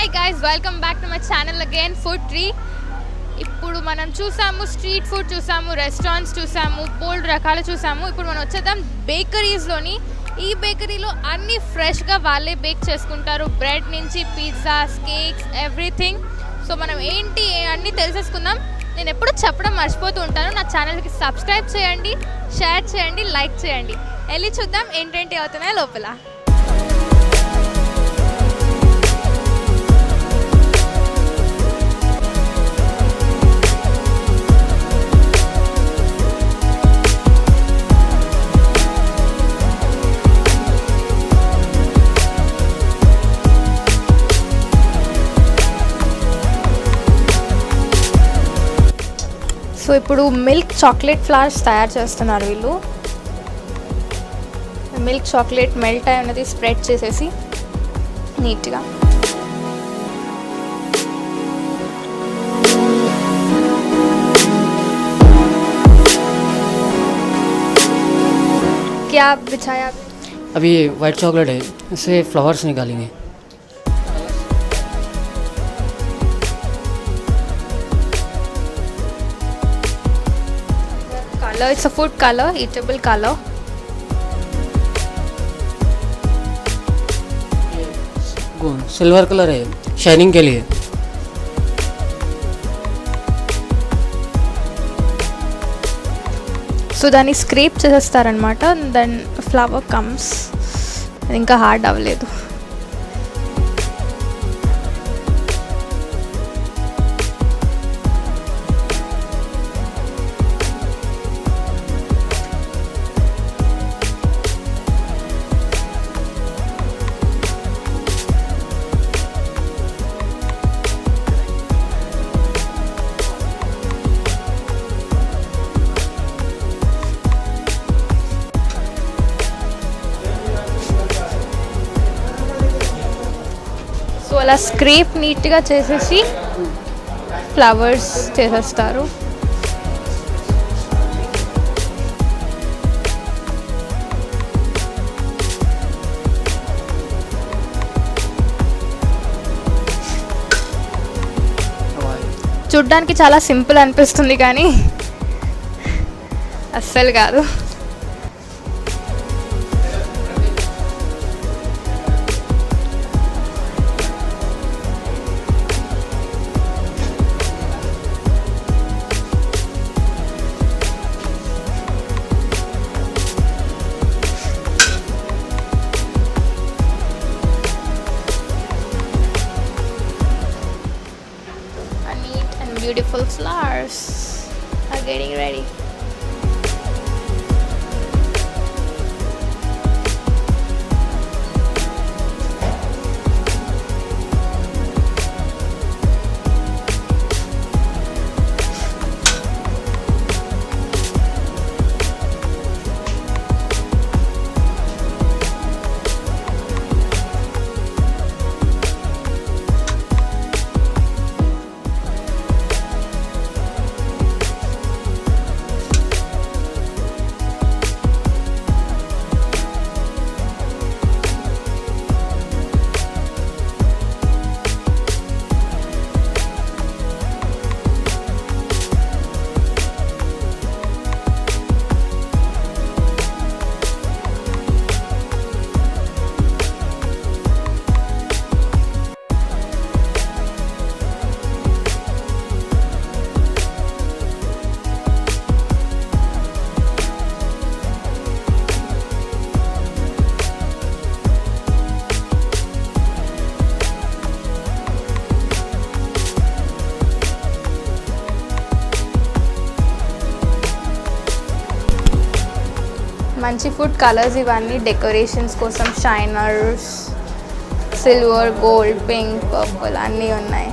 Hi guys, welcome back to my channel again food tree. ఇప్పుడు మనం చూసాము street food, చూసాము రెస్టారెంట్స్, చూసాము బోల్డ్ రకాలు చూసాము. ఇప్పుడు మనం వచ్చేద్దాం బేకరీస్లోని. ఈ బేకరీలో అన్నీ ఫ్రెష్గా వాళ్ళే బేక్ చేసుకుంటారు. బ్రెడ్ నుంచి పిజ్జాస్, కేక్స్, ఎవ్రీథింగ్. సో మనం ఏంటి అన్నీ తెలిసేసుకుందాం. నేను ఎప్పుడు చెప్పడం మర్చిపోతూ ఉంటాను. నా ఛానల్కి సబ్స్క్రైబ్ చేయండి, షేర్ చేయండి, లైక్ చేయండి. వెళ్ళి చూద్దాం ఏంటేంటి అవుతున్నాయో లోపల. సో ఇప్పుడు మిల్క్ చాక్లెట్ ఫ్లవర్స్ తయారు చేస్తున్నారు వీళ్ళు. మిల్క్ చాక్లెట్ మెల్ట్ అయి ఉన్నది స్ప్రెడ్ చేసేసి నీట్గా. क्या बिछाया? अभी वाइट चॉकलेट है, इससे फ्लावर्स निकालेंगे. Color, it's a food color, eatable color. Silver colour है, शाइनिंग के लिए. సో దాన్ని స్క్రేప్ చేసేస్తారనమాట. Then flower comes. ఇంకా హార్డ్ అవ్వలేదు. సో అలా స్క్రేప్ నీట్గా చేసేసి ఫ్లవర్స్ చేసేస్తారు. చూడ్డానికి చాలా సింపుల్ అనిపిస్తుంది కానీ అస్సలు కాదు. Beautiful flowers are getting ready. మంచి ఫుడ్ కలర్స్ ఇవన్నీ డెకరేషన్స్ కోసం. Shiners, silver, gold, pink, purple అన్నీ ఉన్నాయి.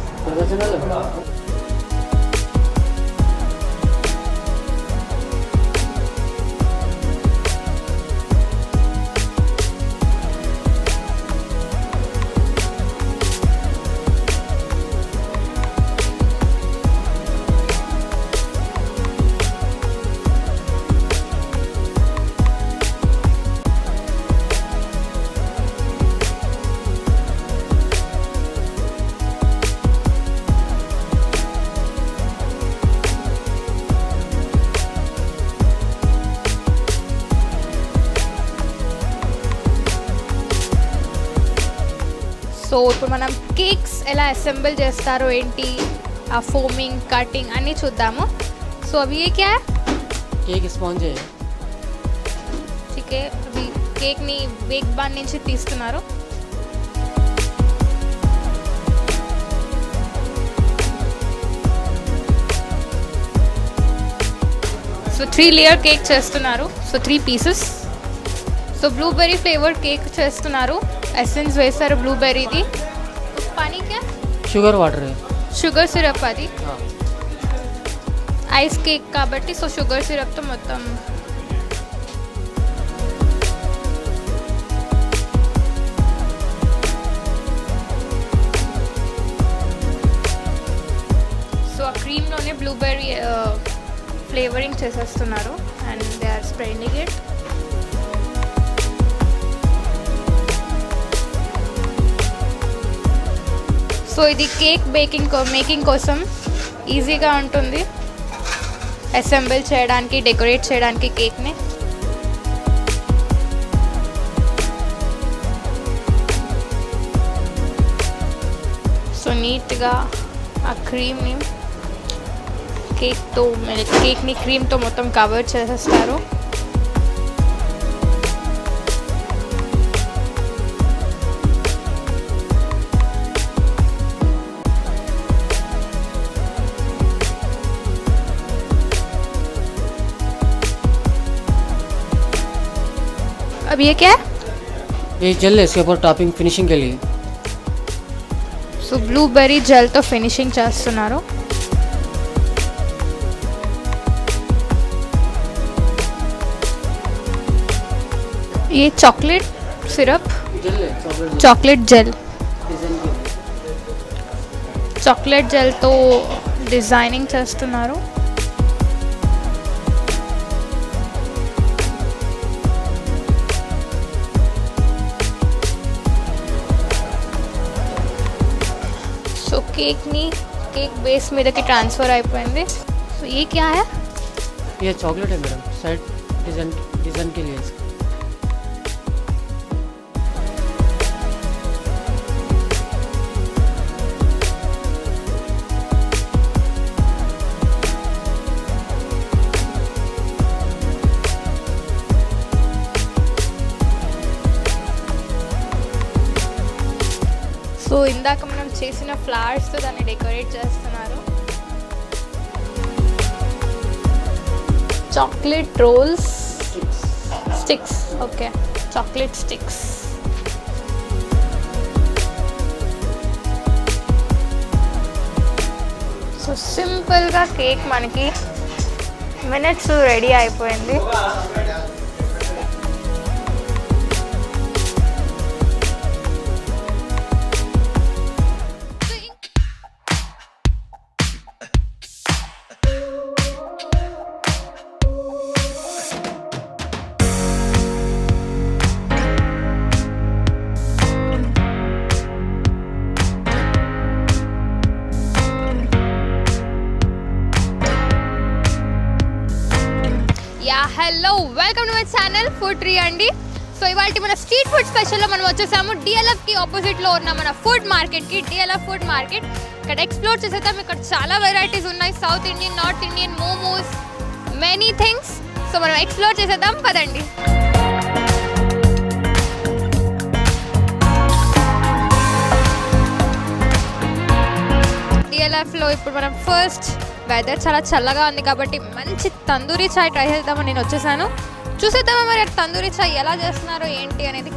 సో ఇప్పుడు మనం కేక్స్ ఎలా అసెంబుల్ చేస్తారో ఏంటి, ఆ ఫోమింగ్, కటింగ్ అన్నీ చూద్దాము. సో అవి ఏ క్యా केक स्पॉन्ज है చికే అవి కేక్ని బేక్ బాన్ నుంచి తీస్తున్నారు. సో 3 లేయర్ కేక్ చేస్తున్నారు. So 3 pieces. So blueberry flavour cake చేస్తున్నారు. ఎసెన్స్ వేస్తారు బ్లూబెర్రీది. పానీ క్యా शुगर वाटर है షుగర్ సిరప్ అది. हाँ ఐస్ కేక్ కాబట్టి సో షుగర్ సిరప్తో మొత్తం సో ఆ క్రీమ్లోనే బ్లూబెర్రీ ఫ్లేవరింగ్ చేసేస్తున్నారు and they are spreading it. So ఇది కేక్ మేకింగ్ కోసం ఈజీగా ఉంటుంది అసెంబుల్ చేయడానికి, డెకరేట్ చేయడానికి కేక్ని. సో నీట్గా ఆ క్రీమ్ని కేక్ని క్రీమ్తో మొత్తం కవర్ చేసేస్తారు. अब ये क्या है? ये जेल है इसके ऊपर टॉपिंग फिनिशिंग के लिए సో బ్లూబెర్రీ జెల్తో ఫినిషింగ్ చేస్తున్నారు. ये चॉकलेट सिरप, जेल है चॉकलेट चॉकलेट जेल, डिजाइन के लिए చాక్లెట్ జెల్తో డిజైనింగ్ చేస్తున్నారు. సో కేక్ బేస్ మీదకి ట్రాన్స్ఫర్ అయిపోయింది. సో ये क्या है? ये चॉकलेट है मैडम साइड डिजाइन के लिए इसका। సో ఇందాక మనం చేసిన ఫ్లవర్స్తో దాన్ని డెకరేట్ చేస్తున్నారు. Chocolate rolls sticks, okay chocolate sticks. So సింపుల్గా కేక్ మనకి మినిట్స్ రెడీ అయిపోయింది. Hello welcome to my channel Food Tree అండి. సో ఇవాళ మన స్ట్రీట్ ఫుడ్ స్పెషల్లో మనం వచ్చేసాము డిఎల్ఎఫ్కి ఆపోజిట్లో ఉన్న మన ఫుడ్ మార్కెట్కి. డిఎల్ఎఫ్ ఫుడ్ మార్కెట్ ఇక్కడ ఎక్స్ప్లోర్ చేసేద్దాం. ఇక్కడ చాలా వెరైటీస్ ఉన్నాయి, south Indian, north Indian, momos, many things. So మనం ఎక్స్ప్లోర్ చేసేద్దాం పదండి. డిఎల్ఎఫ్లో ఇప్పుడు మనం ఫస్ట్ వెదర్ చాలా చల్లగా ఉంది కాబట్టి మంచి తందూరి చాయ్ ట్రై చేద్దామని నేను వచ్చేసాను. చూసేద్దామా మరి తందూరి చాయ్ ఎలా చేస్తున్నారో ఏంటి అనేది.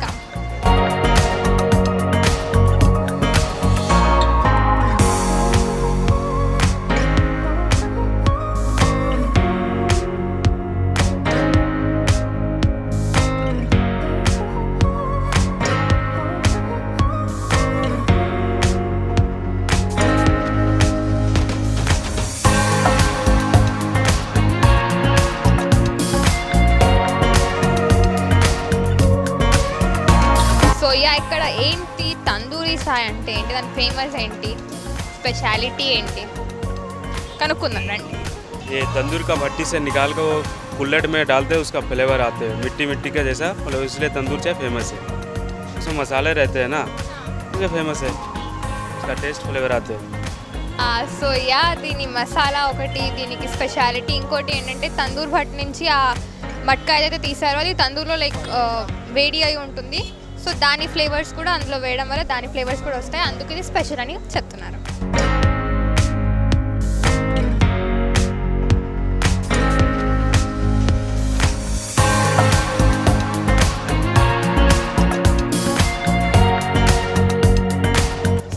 ఇక్కడ ఏంటి తందూరి చాయ్ అంటే ఏంటి, దాని ఫేమస్ ఏంటి, స్పెషాలిటీ ఏంటి కనుక్కుందాం రండి. ये तंदूर का भट्टी से निकाल कर वो कुल्हड़ में डालते हैं, उसका फ्लेवर आते हैं मिट्टी मिट्टी का जैसा, मतलब इसलिए तंदूर चाय फेमस है. उसमें मसाले रहते हैं ना, के फेमस है, उसका टेस्ट फ्लेवर आते हैं. సో యా దీని మసాలా ఒకటి దీనికి స్పెషాలిటీ, ఇంకోటి ఏంటంటే తందూర్ భట్ నుంచి ఆ మట్కా ఏదైతే తీసారో అది తందూర్లో లైక్ వేడి అయి ఉంటుంది. సో దాని ఫ్లేవర్స్ కూడా అందులో వేయడం వల్ల దాని ఫ్లేవర్స్ కూడా వస్తాయి, అందుకు ఇది స్పెషల్ అని చెప్తున్నారు.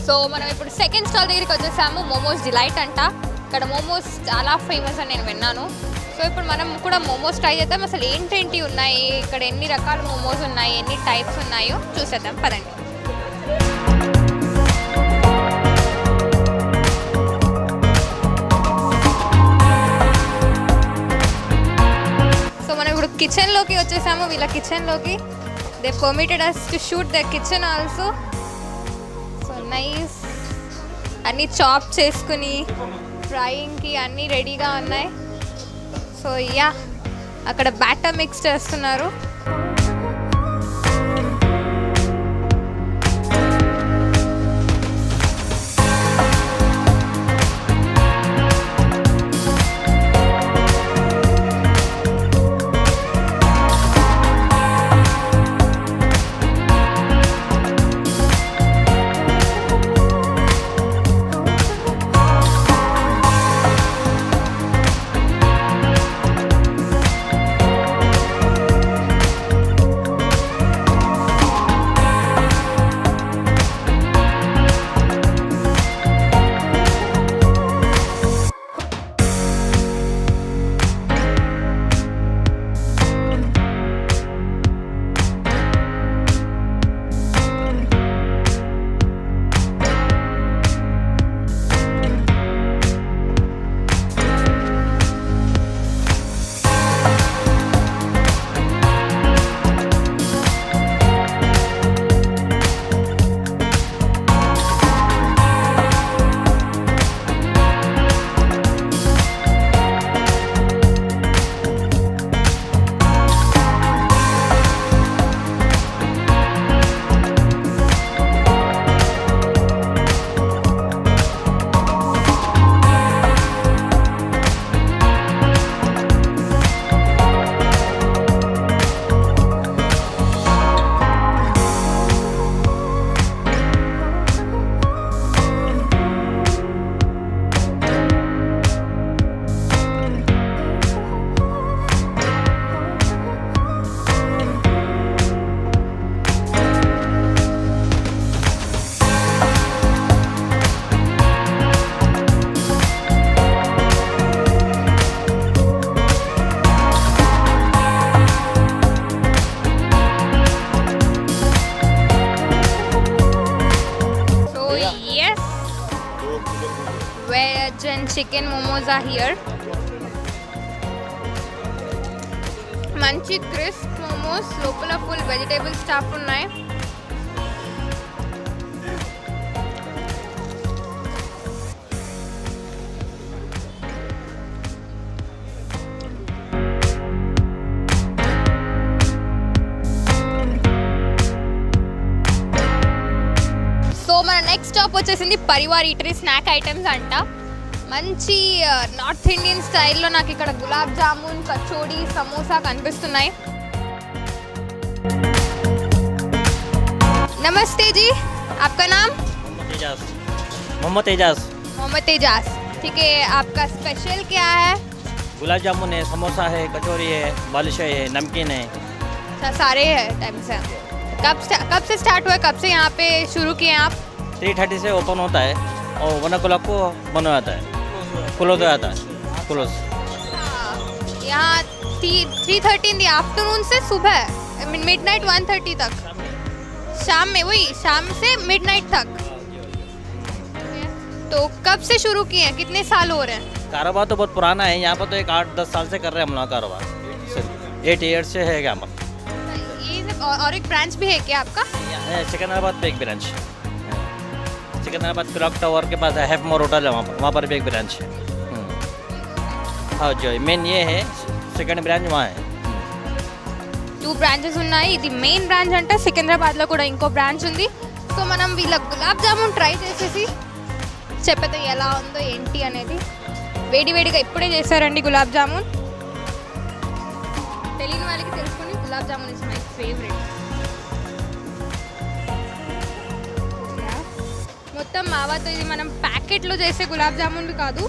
సో మనం ఇప్పుడు సెకండ్ స్టాల్ దగ్గరికి వచ్చేసాము. మోమోస్ డిలైట్ అంట. ఇక్కడ మోమోస్ చాలా ఫేమస్ అని నేను విన్నాను. సో ఇప్పుడు మనం కూడా మోమోస్ ట్రై చేద్దాం. అసలు ఏంటేంటి ఉన్నాయి ఇక్కడ, ఎన్ని రకాల మోమోస్ ఉన్నాయి, ఎన్ని టైప్స్ ఉన్నాయో చూసేద్దాం పదండి. సో మనం ఇప్పుడు కిచెన్లోకి వచ్చేసాము. వీళ్ళ కిచెన్లోకి they permitted us to shoot the kitchen also. So nice, అన్నీ చాప్ చేసుకుని ఫ్రైయింగ్కి అన్నీ రెడీగా ఉన్నాయి. సో యా అక్కడ బ్యాటర్ మిక్స్ చేస్తున్నారు. Veg and chicken momos are here. మంచి క్రిస్ప్ మోమోస్, లోపల ఫుల్ వెజిటేబుల్ స్టఫ్ ఉన్నాయి. సో మన నెక్స్ట్ స్టాప్ వచ్చేసింది పరివార్ ఈటరీ. స్నాక్ ఐటమ్స్ అంట, మంచి నార్త్ ఇండియన్ స్టైల్లో నాకు ఇక్కడ గులాబ్ జామున్, కచోడీ, సమోసా కనిపిస్తున్నాయి. नमस्ते जी, आपका नाम? मोहम्मद एजाज. मोहम्मद एजाज. ठीक है, आपका स्पेशल क्या है? गुलाब जामुन है, समोसा है, कचौरी है, बालूशाही है, नमकीन है. अच्छा, सारे है टाइम से. कब से स्टार्ट हुआ, कब से यहाँ पे शुरू किए आप? 3:30 से ओपन होता है और 1 o'clock को बंद हो जाता है, क्लोज हो जाता है. क्लोज यहाँ 3:30 इन द आफ्टरनून से सुबह मिडनाइट 1:30 तक, शाम में, वही शाम से मिडनाइट तक. तो कब से शुरू किए हैं, कितने साल हो रहे हैं? कारोबार तो बहुत पुराना है. यहाँ पर तो एक 8-10 साल से कर रहे हैं हम लोग कारोबार. 8 years से है यहाँ पर. ये और एक ब्रांच भी है क्या आपका? सिकंदराबाद पे एक ब्रांच. सिकंदराबाद क्लॉक टावर के पास हैव मोर होटल है, वहाँ पर भी एक ब्रांच है. हाँ जो मेन ये है, सेकंड ब्रांच वहाँ है. 2 బ్రాంచెస్ ఉన్నాయి. ఇది మెయిన్ బ్రాంచ్ అంటే సికింద్రాబాద్లో కూడా ఇంకో బ్రాంచ్ ఉంది. సో మనం వీళ్ళ గులాబ్ జామున్ ట్రై చేసేసి చెప్పేది ఎలా ఉందో ఏంటి అనేది. వేడివేడిగా ఇప్పుడే చేశారండి గులాబ్ జామున్. తెలియని వాళ్ళకి తెలుసుకుని gulab jamun is my favourite. మొత్తం మావాతో, ఇది మనం ప్యాకెట్లో చేసే గులాబ్ జామున్లు కాదు,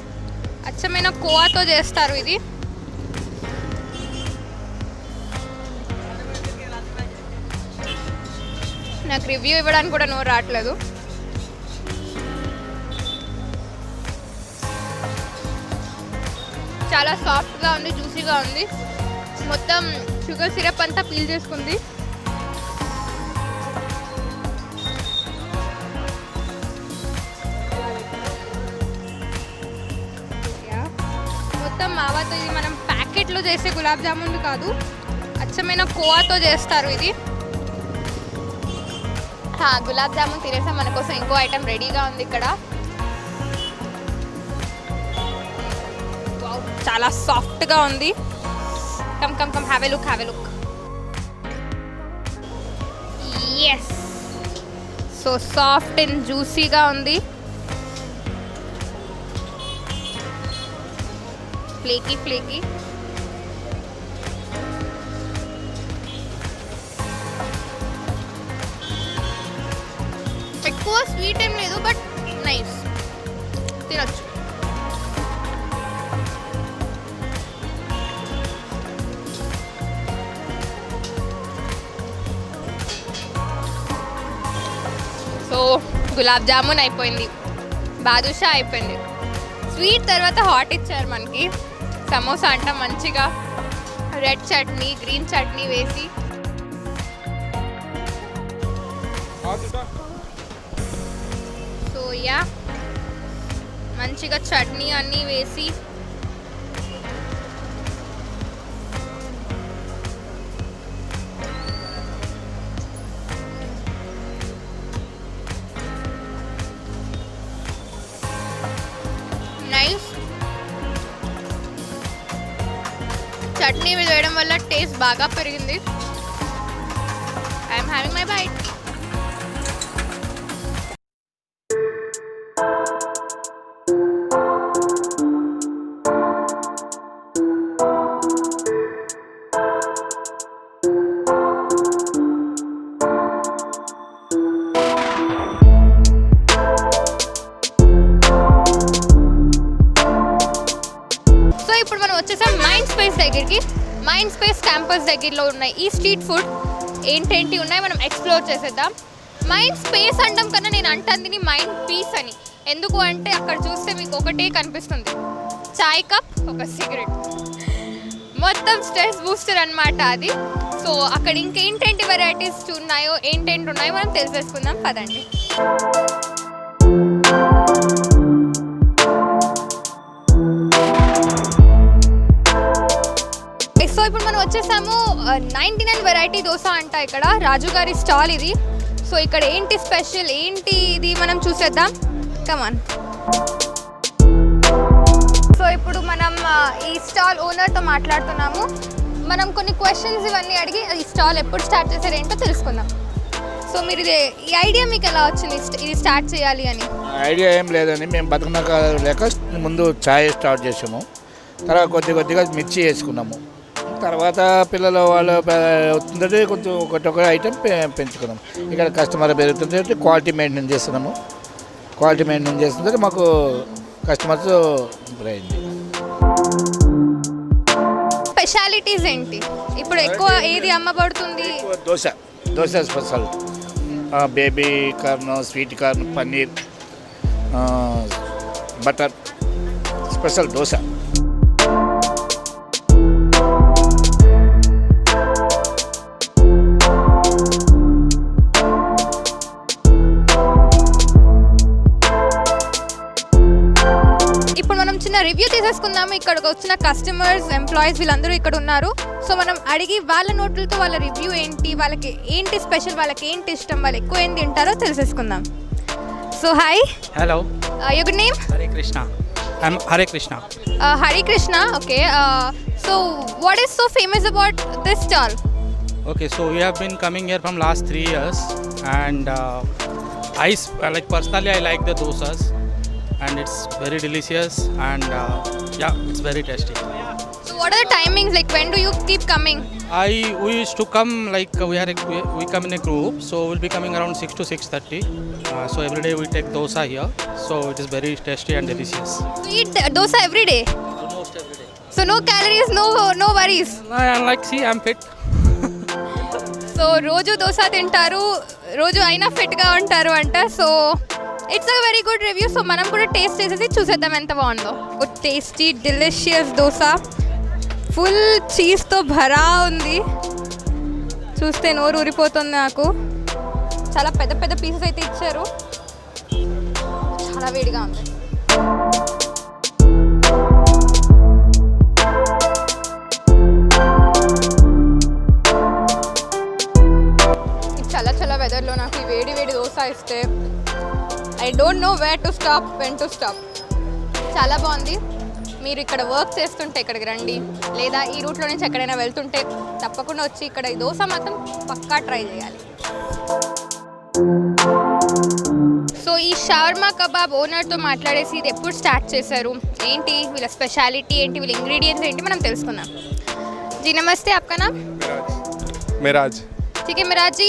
అచ్చమైన కోవాతో చేస్తారు ఇది. నాకు రివ్యూ ఇవ్వడానికి కూడా నోరు రావట్లేదు. చాలా సాఫ్ట్గా ఉంది, జ్యూసీగా ఉంది. మొత్తం షుగర్ సిరప్ అంతా పీల్ చేసుకుంది. మొత్తం మావాతో, ఇది మనం ప్యాకెట్లో చేసే గులాబ్ జామున్లు కాదు, అచ్చమైన కోవాతో చేస్తారు ఇది. గులాబ్ జామున్ తినేసా, మన కోసం ఇంకో ఐటెం రెడీగా ఉంది ఇక్కడ. చాలా సాఫ్ట్గా ఉంది. Come come come, have a look, have a look. Yes, so soft and జ్యూసీగా ఉంది. Flaky flaky. ఎక్కువ స్వీట్ ఏం లేదు, బట్ నైస్, తినొచ్చు. సో గులాబ్ జామున్ అయిపోయింది, బాదుషా అయిపోయింది. స్వీట్ తర్వాత హాట్ ఇచ్చారు మనకి. సమోసా అంట మంచిగా రెడ్ చట్నీ, గ్రీన్ చట్నీ వేసి. సో యా, మంచిగా చట్నీ అన్నీ వేసి నైస్. చట్నీ వేయడం వల్ల టేస్ట్ బాగా పెరిగింది. I'm having my bite. ఇప్పుడు మనం వచ్చేసాం మైండ్ స్పేస్ దగ్గరికి. మైండ్ స్పేస్ క్యాంపస్ దగ్గరలో ఉన్నాయి ఈ స్ట్రీట్ ఫుడ్ ఏంటేంటి ఉన్నాయి మనం ఎక్స్ప్లోర్ చేసేద్దాం. మైండ్ స్పేస్ అంటాం కన్నా నేను అంటుంది మైండ్ పీస్ అని. ఎందుకు అంటే అక్కడ చూస్తే మీకు ఒకటే కనిపిస్తుంది, చాయ్ కప్, ఒక సిగరెట్, మొత్తం స్ట్రెస్ బూస్టర్ అనమాట అది. సో అక్కడ ఇంకేంటేంటి వెరైటీస్ ఉన్నాయో, ఏంటేంటి ఉన్నాయో మనం తెలిసేసుకుందాం, పదండి. సో ఇప్పుడు మనం వచ్చేసాము 99 వెరైటీ దోశ అంట ఇక్కడ, రాజుగారి స్టాల్ ఇది. సో ఇక్కడ ఏంటి స్పెషల్, ఏంటి ఇది మనం చూసేద్దాం, కమాన్. సో ఇప్పుడు మనం ఈ స్టాల్ ఓనర్తో మాట్లాడుతున్నాము. మనం కొన్ని క్వశ్చన్స్ ఇవన్నీ అడిగి ఈ స్టాల్ ఎప్పుడు స్టార్ట్ చేశారు ఏంటో తెలుసుకుందాం. సో మీరు ఈ ఐడియా మీకు ఎలా వచ్చింది ఇది స్టార్ట్ చేయాలి అని? ఐడియా ఏం లేదండి, మేము బతుకున్నాక లేక ముందు ఛాయ్ స్టార్ట్ చేసాము, తర్వాత కొద్దిగా మిర్చి వేసుకున్నాము, తర్వాత పిల్లలు వాళ్ళు అవుతుందంటే కొంచెం ఒకటొక ఐటెం పెంచుకున్నాము. ఇక్కడ కస్టమర్ పెరుగుతుంది, క్వాలిటీ మెయింటైన్ చేస్తున్నాము. క్వాలిటీ మెయింటైన్ చేస్తుంటే మాకు కస్టమర్స్ అయింది. స్పెషాలిటీస్ ఏంటి ఇప్పుడు ఎక్కువ ఏది అమ్మబడుతుంది? Dosa special, baby corn, sweet corn, paneer, butter special dosa. ఇప్పుడు మనం చిన్న రివ్యూ తీసేసుకుందాము. ఇక్కడికి వచ్చిన కస్టమర్స్, ఎంప్లాయీస్ వీళ్ళందరూ ఇక్కడ ఉన్నారు. సో మనం అడిగి వాళ్ళ నోట్లతో వాళ్ళ రివ్యూ ఏంటి, వాళ్ళకి ఏంటి స్పెషల్, వాళ్ళకి ఏంటి ఇష్టం, వాళ్ళు ఎక్కువ ఏం తింటారో తెలిసేసుకుందాం. So hi. Hello. Your good name? Hare Krishna. I'm Hare Krishna. Hare Krishna. Okay. So what is so famous about this stall? Okay, so we have been coming here from last 3 years, and like personally I like the dosas, and it's very delicious, and yeah, it's very tasty. So what are the timings? Like when do you keep coming? We used to come like we come in a group, so we'll be coming around 6 to 6:30. So every day we take dosa here, so it is very tasty and delicious. You eat dosa every day. Almost every day. So no calories, no worries. I'm fit. So రోజు దోశ తింటారు, రోజు అయినా ఫిట్గా ఉంటారు అంట. So it's a very good review. So మనం కూడా taste చేసేసి చూసేద్దాం ఎంత బాగుందో. Good tasty delicious dosa, full చీజ్తో భరా ఉంది. చూస్తే నోరు ఊరిపోతుంది నాకు. చాలా పెద్ద పెద్ద పీసెస్ అయితే ఇచ్చారు. చాలా వేడిగా ఉంది. చల్ల వెదర్లో నాకు ఈ వేడి వేడి దోశ ఇస్తే I don't know where to stop, when to stop. చాలా బాగుంది. మీరు ఇక్కడ వర్క్ చేస్తుంటే ఇక్కడికి రండి, లేదా ఈ రూట్లో నుంచి ఎక్కడైనా వెళ్తుంటే తప్పకుండా వచ్చి ఇక్కడ ఈ దోశ మాత్రం పక్కా ట్రై చేయాలి. సో ఈ షవర్మా కబాబ్ ఓనర్తో మాట్లాడేసి ఇది ఎప్పుడు స్టార్ట్ చేశారు, ఏంటి వీళ్ళ స్పెషాలిటీ ఏంటి, వీళ్ళ ఇంగ్రీడియంట్స్ ఏంటి మనం తెలుసుకుందాం. जी नमस्ते, आपका नाम? मेराज। ठीक है मिराज जी,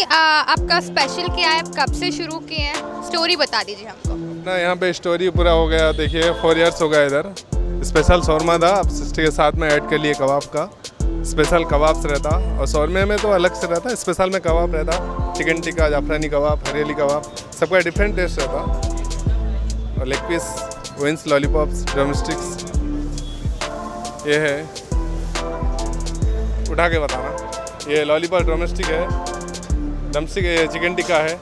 आपका स्पेशल क्या है, आप कब से शुरू किए हैं, स्टोरी बता दीजिए हमको. ना यहाँ पे स्टोरी पूरा हो गया, देखिए 4 इयर्स हो गया इधर। स्पेशल शौरमा था, अब के साथ में ऐड कर लिए कबाब का। स्पेशल कबाब से रहता, और शौरमे में तो अलग से रहता, स्पेशल में कबाब रहता, चिकन टिक्का, जाफरानी कबाब, हरियाली कबाब, सबका डिफरेंट टेस्ट रहता। और leg piece, wings, lollipops, drumsticks, ये है उठा के बताना। ये लॉलीपॉप ड्रमस्टिक है, ड्रमस्टिक है, चिकन टिक्का है,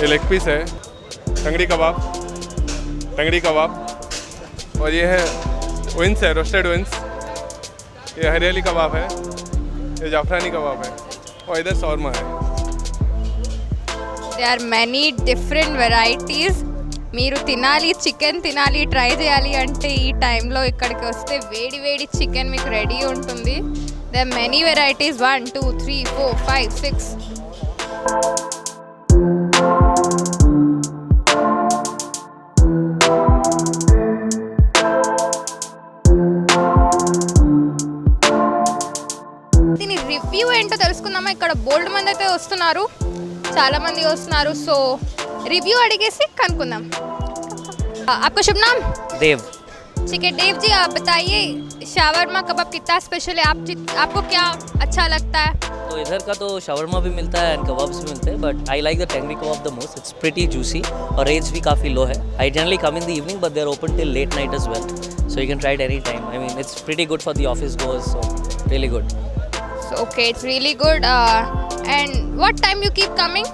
ये लेग पीस है, टंगड़ी कबाब, और ये है विंग्स है, रोस्टेड विंग्स, ये हरियाली कबाब है, ये जाफरानी कबाब है, और इधर शौरमा है। There are many different varieties. మీరు తినాలి, చికెన్ తినాలి, ట్రై చేయాలి అంటే ఈ టైంలో ఇక్కడికి వస్తే వేడి వేడి చికెన్ మీకు రెడీ ఉంటుంది. There are many varieties, 1, 2, 3, 4, 5, 6. దీని రివ్యూ ఏంటో తెలుసుకుందామా. ఇక్కడ బోల్డ్ మంది అయితే వస్తున్నారు, చాలా మంది వస్తున్నారు. సో रिव्यू अड़िगेसी कनुकुंदाम. आपका शुभ नाम? देव। ठीक है देव जी, आप बताइए शावरमा कबाब कितना स्पेशल है, आपको क्या अच्छा लगता है? तो इधर का तो शावरमा भी मिलता है एंड कबाब्स भी मिलते हैं, but I like the tangri kebab the most. It's pretty juicy और रेट्स भी काफ़ी लो है. I generally come in the evening, but they are open till late night as well, so you can try it any time. I mean it's pretty good for the office goers, so really good. Okay, it's really good. And what time you keep coming?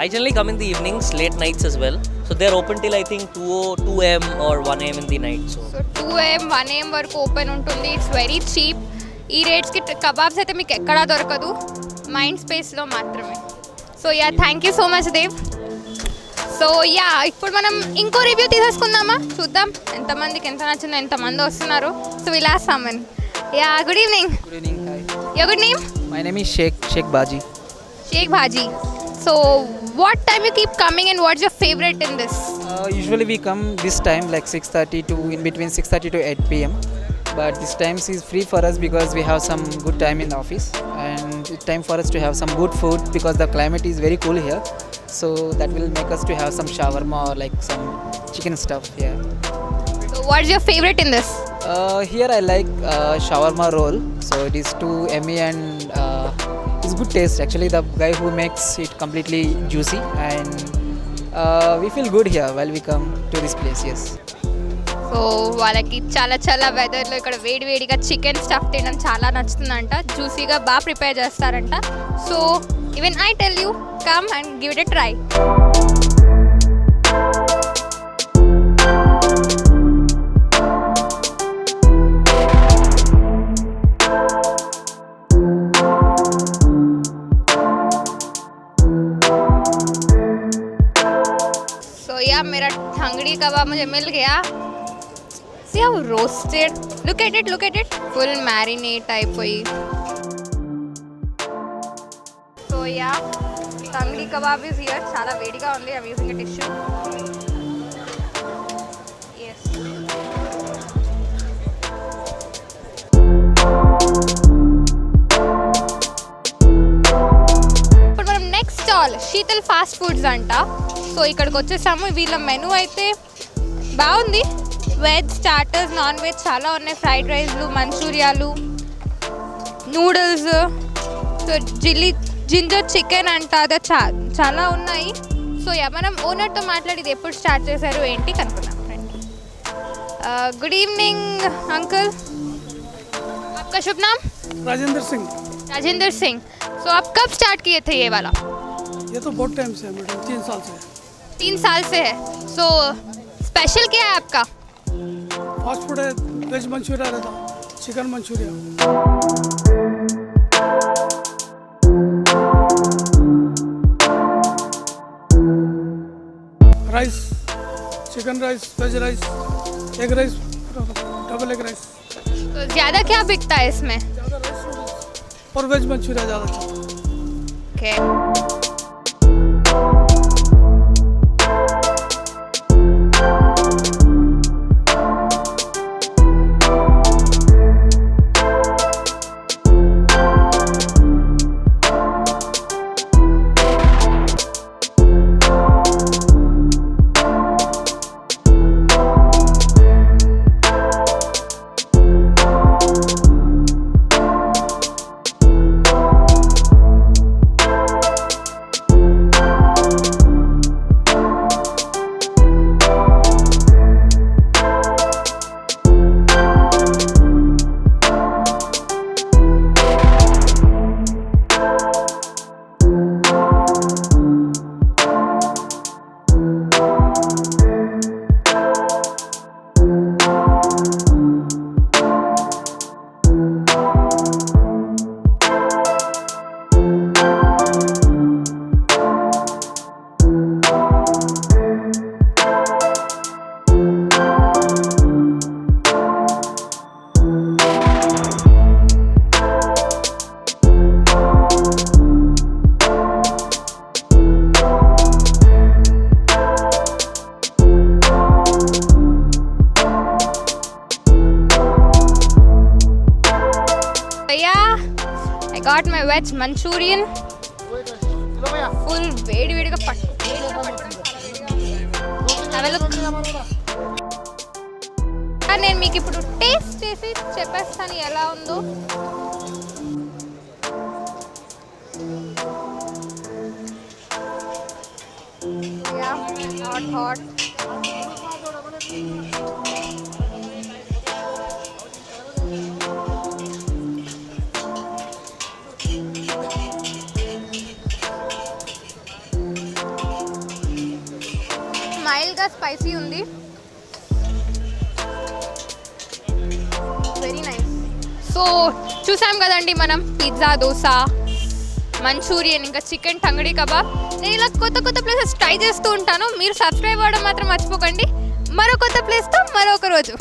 I generally come in the evenings, late nights as well. So they're open till I think 2 a.m. or 1 a.m. in the night. So 2 a.m. 1 a.m. వరకు open ఉంటుంది. It's very cheap. ఈ రేట్స్కి kebabs అయితే మీకు ఎక్కడా దొరకదు, Mind స్పేస్లో మాత్రమే. So yeah, thank you so much Dev. So yeah, ఇప్పుడు మనం ఇంకో రివ్యూ తీసేసుకుందామా, చూద్దాం ఎంతమందికి ఎంత నచ్చిందో, ఎంతమంది వస్తున్నారు. So will ask someone. Yeah, good evening. Good evening. Hi. Your good name? My name is Sheikh Baji. Sheikh Bhaji. So what time you keep coming and what's your favorite in this? Usually we come this time like 6:30 to in between 6:30 to 8 p.m. But this time is free for us because we have some good time in the office, and it's time for us to have some good food because the climate is very cool here. So that will make us to have some shawarma or like some chicken stuff. Yeah. So what's your favorite in this? Here I like shawarma roll. So it is too yummy and it's good taste. Actually, the guy who makes it completely juicy, and we feel good here while we come to this place. Yes. So వాళ్ళకి చాలా చాలా వెదర్లో ఇక్కడ వేడి వేడిగా chicken stuff తినడం చాలా నచ్చుతుందంట, జ్యూసీగా బాగా ప్రిపేర్ చేస్తారంట. So even I tell you, come and give it a try. या मेरा ठंगड़ी कबाब मुझे मिल गया. See how roasted. Look at it. Full marinate type हुई. So yeah, tangdi kebab is here. చాలా వేడిగా ఉంది. I am using a tissue. yes ఇప్పుడు మనం next stall Sheetal fast foods అంట. సో ఇక్కడికి వచ్చేసాము. వీళ్ళ మెనూ అయితే బాగుంది. వెజ్ స్టార్టర్స్, నాన్ వెజ్ చాలా ఉన్నాయి. ఫ్రైడ్ రైస్లు, మంచూరియాలు, నూడిల్స్, సో జింజర్ చికెన్ అంట, అదే చాలా ఉన్నాయి. సో మనం ఓనర్తో మాట్లాడి ఇది ఎప్పుడు స్టార్ట్ చేశారు ఏంటి కనుక్కున్నాం. गुड इवनिंग अंकल, आपका शुभ नाम? राजेंद्र सिंह। राजेंद्र सिंह. सो आप कब स्टार्ट किए थे ये वाला? ये तो बहुत टाइम से है मैडम, 3 साल से है। 3 साल से है. सो स्पेशल क्या है आपका? फास्ट फूड है, वेज मंचूरिया रहता, chicken manchurian, rice, chicken rice, veg rice, egg rice, double egg rice, तो ज़्यादा क्या बिकता है इसमें? ज़्यादा राइस नूडल्स और वेज मंचूरिया ज़्यादा चलता है। Okay. I got my veg Manchurian. Full వేడిగా నేను మీకు ఇప్పుడు టేస్ట్ చేసి చెప్పేస్తాను ఎలా ఉందో. హాట్ మైల్డ్గా స్పైసీ ఉంది. Very nice. సో చూసాం కదండి మనం పిజ్జా, దోశ, మంచూరియన్, ఇంకా చికెన్ తంగడి కబాబ్. నేను ఇలా కొత్త ప్లేసెస్ ట్రై చేస్తూ ఉంటాను. మీరు సబ్స్క్రైబ్ అవ్వడం మాత్రం మర్చిపోకండి. మరో కొత్త ప్లేస్తో మరొక రోజు.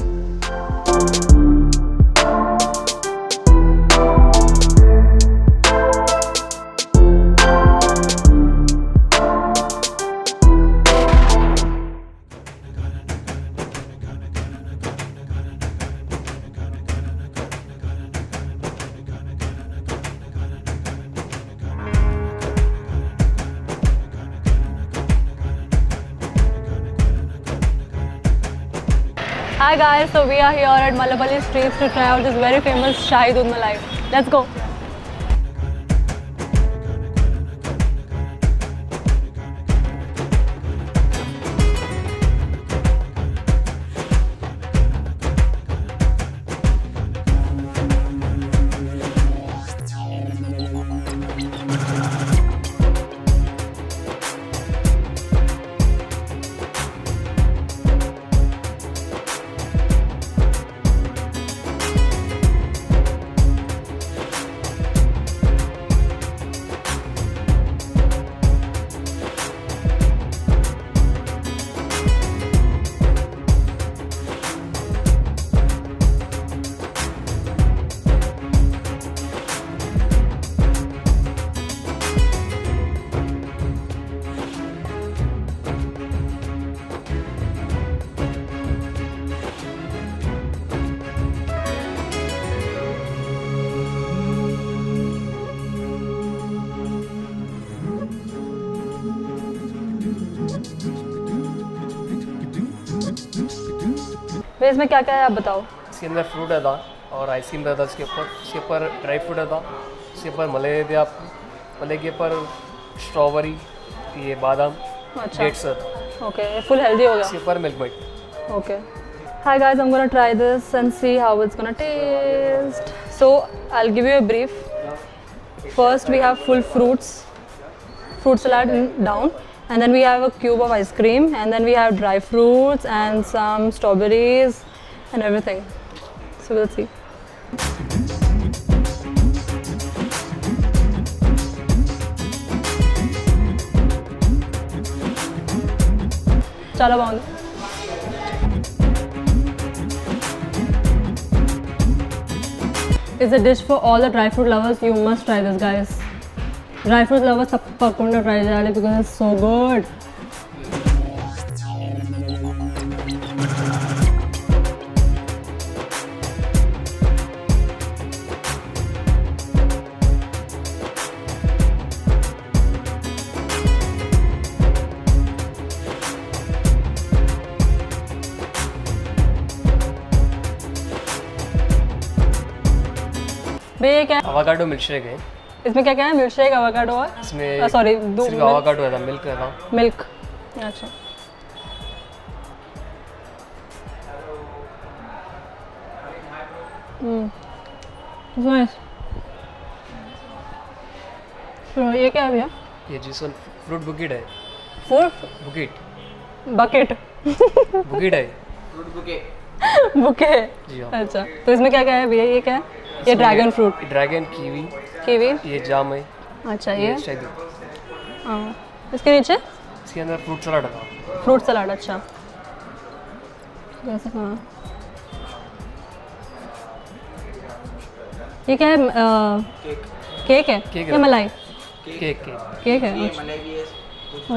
Hi guys, so we are here at Malapalli Streets to try out this very famous Shahi Doodh Malai. Let's go. भैया इसमें क्या क्या है आप बताओ। इसके अंदर फ्रूट है था और आइसक्रीम रहता इसके ऊपर ड्राई फ्रूट है था, इसके ऊपर मले देते आप, मले के ऊपर स्ट्रॉबेरी, ये बादाम, अच्छा डेट्स, ओके, फुल हेल्दी हो गया। इसके ऊपर milk made. Okay. Hi guys, I'm gonna try this and see how it's gonna taste. So I'll give you a brief. First we have full fruit salad down, and then we have a cube of ice cream, and then we have dry fruits and some strawberries and everything. So we'll see. Chala bagundi. It's a dish for all the dry fruit lovers. You must try this, guys. Dry fruit lovers tappakunda try cheyali because it's so good. भैया ये क्या है? Avocado milk shake है। इसमें क्या क्या है? Milk shake, avocado है, इसमें सॉरी सिर्फ अवाकाडो है था, मिल्क है था। मिल्क, अच्छा। नाइस। तो ये क्या है भैया? ये जिसमें फ्रूट बुकेट है। फ्रूट बुकेट बकेट बुकेट है। बुके। जी हाँ। अच्छा, तो इसमें क्या क्या है भैया? ये क्या है? ये dragon fruit, dragon, kiwi, kiwi, ये जाम है। अच्छा ये शायद हाँ। इसके नीचे इसके अंदर फ्रूट सलाड था। फ्रूट सलाड, अच्छा। जैसे हाँ, ये क्या है? केक है? केक या है। मलाई? केक केक है, अच्छा।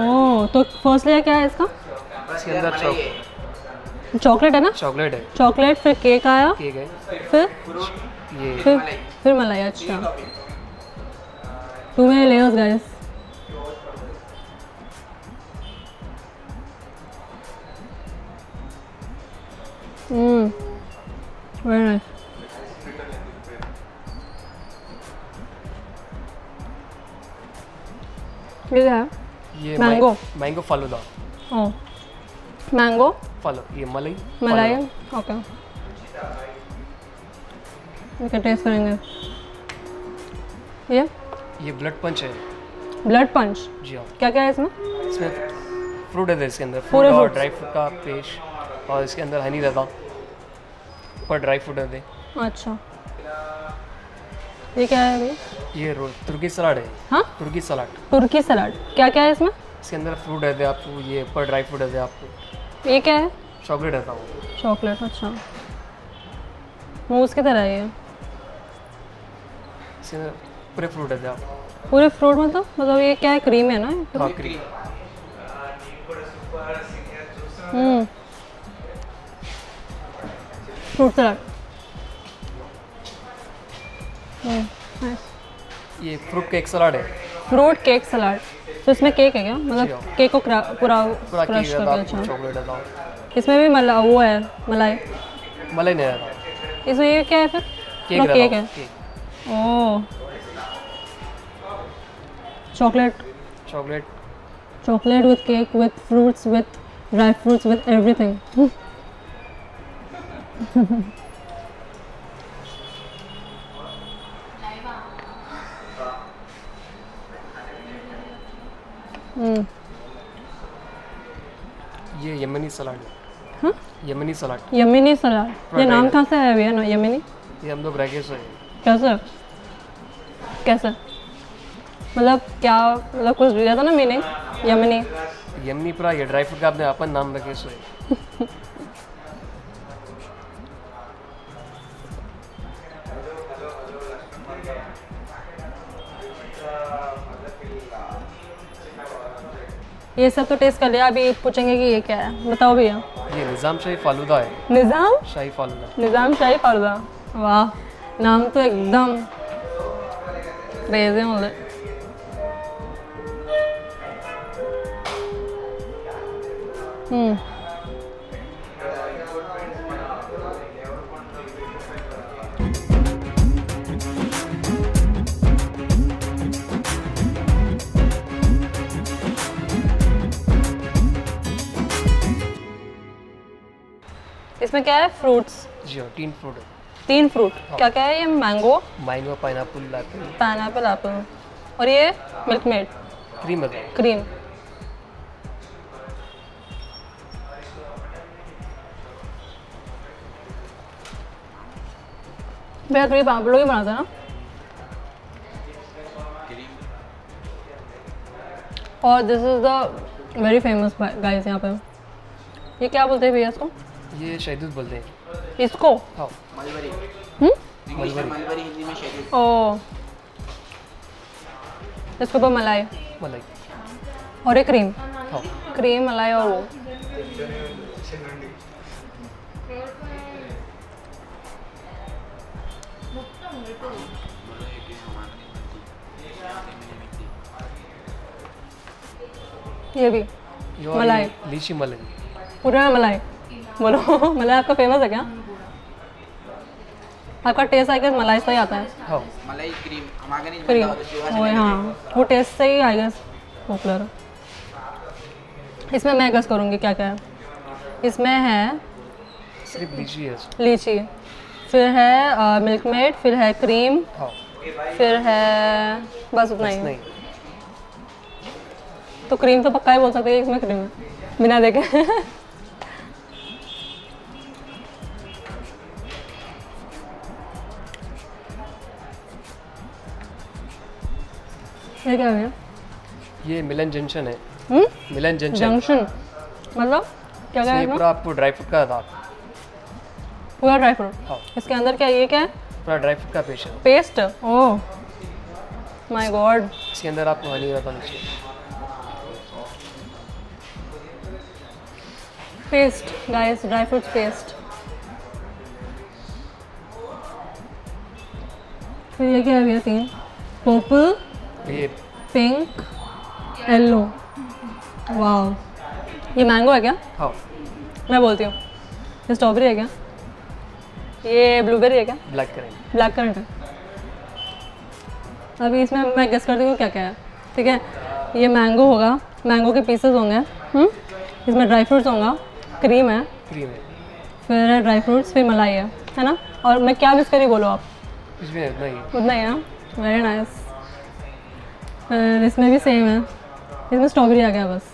ओह, तो फर्स्ट लेयर क्या है इसका? इसके अंदर चॉकलेट है ना? चॉकलेट है। चॉकलेट, फिर केक आया, केक है, फिर ये फिर मलाई, अच्छा। 2 many layers, guys. Very nice. ये क्या है? ये मैंगो। मैंगो फालूदा। ओह, मैंगो फलो, ये मलाई मलाई, ओके। ओके, टेस्ट करेंगे। ये ब्लड पंच है। ब्लड पंच, जी हाँ। क्या क्या है इसमें? इसमें फ्रूट है, इसके अंदर पूरे फ्रूट और fruits? ड्राई फ्रूट का पेस्ट, और इसके अंदर हनी रहता, ऊपर ड्राई फ्रूट है। अच्छा, ये क्या है भाई? ये तुर्की सलाड है। हाँ, तुर्की सलाड। तुर्की सलाड, क्या क्या है इसमें? इसके अंदर फ्रूट है आपको, ये ऊपर ड्राई फ्रूट है आपको, ये क्या है? चॉकलेट रहता वो। चॉकलेट, अच्छा। मूस की तरह है ये। इसके अंदर पूरे फ्रूट है आपको। पूरे फ्रूट मतलब ये क्या है? क्रीम है ना? हाँ, क्रीम। Fruit salad. नाइस। ये फ्रूट केक सलाड है। फ्रूट केक सलाड, तो इसमें केक है क्या? मतलब जी हाँ। केक को पूरा पूरा क्रश केक करके, रहता, अच्छा। चॉकलेट रहता। इसमें भी वो है, मलाई। मलाई नहीं रहता। इसमें ये क्या है फिर? केक पूरा केक है। Cake. Oh, chocolate, chocolate. chocolate with cake, with fruits, with dry fruits, with everything. ये यमनी सलाड है। हाँ? यमनी सलाड। यमिनी सलाद, ये नाम कहाँ से है भैया? ना यमिनी ये हम लोग ब्रैकेट से है। कैसे? कैसे मतलब क्या? मतलब कुछ दिया था ना मीनिंग? यमिनी यमनी पूरा ये ड्राई फ्रूट का आपने अपन नाम रखे सो है। ये सब तो टेस्ट कर लिया, अभी पूछेंगे कि ये क्या है, बताओ भैया। ये निज़ाम शाही फालूदा है। निज़ाम शाही फालूदा। निज़ाम शाही फालूदा, वाह, नाम तो एकदम क्रेजी हो गए। इसमें क्या है? फ्रूट्स। जी हाँ, 3 फ्रूट है। 3 फ्रूट। क्या क्या है ये? Mango, mango, pineapple, Apple, pineapple, Apple, और ये मिल्क मेड, क्रीम है। क्रीम। भैया तो ये आप लोग ही बनाते हैं ना? और this is the very famous guys यहाँ पे। ये क्या बोलते हैं भैया इसको? ये शहदूद बोलते हैं। इसको? हाँ, मलबरी। ओ, इसके ऊपर मलाई, मलाई। और ये क्रीम। हाँ, क्रीम, मलाई और वो। ये भी ये और मलाई। ये लीची मलाई। पूरा मलाई बोलो। मलाई आपका फेमस है क्या? आपका टेस्ट आई गेस मलाई से ही आता है। हाँ, क्रीम वो, हाँ वो टेस्ट से ही आई गेस पॉपुलर है। इसमें मैं गेस करूँगी क्या क्या है। इसमें है सिर्फ लीची है। लीची, फिर है मिल्क मेड, फिर है क्रीम, हाँ, फिर है बस उतना बस ही। नहीं। तो क्रीम तो पक्का ही बोल सकते हैं इसमें क्रीम है बिना देखे। ये क्या है? ये मिलन जंक्शन है। हम्म? मिलन जंक्शन। जंक्शन मतलब क्या क्या है ये इसमें? पूरा आपको ड्राई फ्रूट का था। पूरा ड्राई फ्रूट। हाँ, इसके अंदर क्या है? ये क्या है? पूरा ड्राई फ्रूट का पेस्ट है। पेस्ट। Oh my God. इसके अंदर आपको हनी रहता नीचे। Paste guys, dry fruits paste. फिर ये क्या है भैया? 3 पर्पल, ये पिंक, येलो। वाह, ये मैंगो है क्या? हाँ, मैं बोलती हूँ। ये स्ट्रॉबेरी है क्या? ये ब्लूबेरी है क्या? ब्लैक करेंगे। ब्लैक करंट है। अभी इसमें मैं गेस करती हूँ क्या क्या है। ठीक है, ये मैंगो होगा, मैंगो के पीसेस होंगे। इसमें ड्राई फ्रूट्स होगा, क्रीम है, क्रीम है। फिर है ड्राई फ्रूट्स, फिर मलाई है ना? और मैं क्या गेस करी बोलो आप? इसमें इतना ही। उतना ही है ना? Very nice. फिर इसमें भी सेम है, इसमें स्ट्रॉबेरी आ गया बस।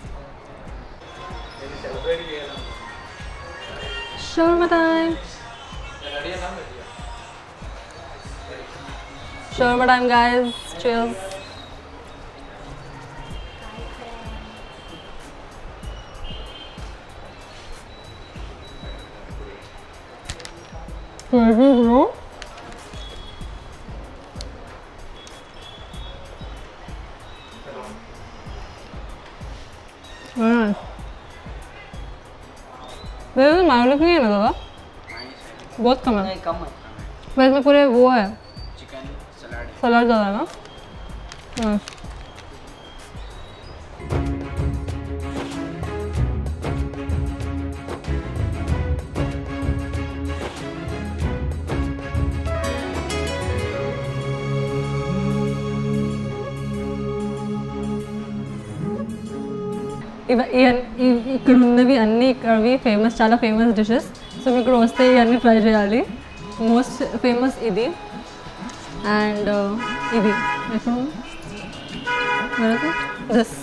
Shawarma time, shawarma time guys, cheers. bro. वैसे मायोनीज नहीं है ना दादा? बहुत कम है। कम है। वैसे में पूरे वो है, चिकन सलाद। सलाद ज़्यादा है ना? हाँ। ఇక్కడ ఉన్నవి అన్నీ ఇక్కడవి ఫేమస్, చాలా ఫేమస్ డిషెస్. సో మీకు ఇక్కడ వస్తే ఇవన్నీ ట్రై చేయాలి. మోస్ట్ ఫేమస్ ఇది అండ్ ఇది ఎప్పుడు this.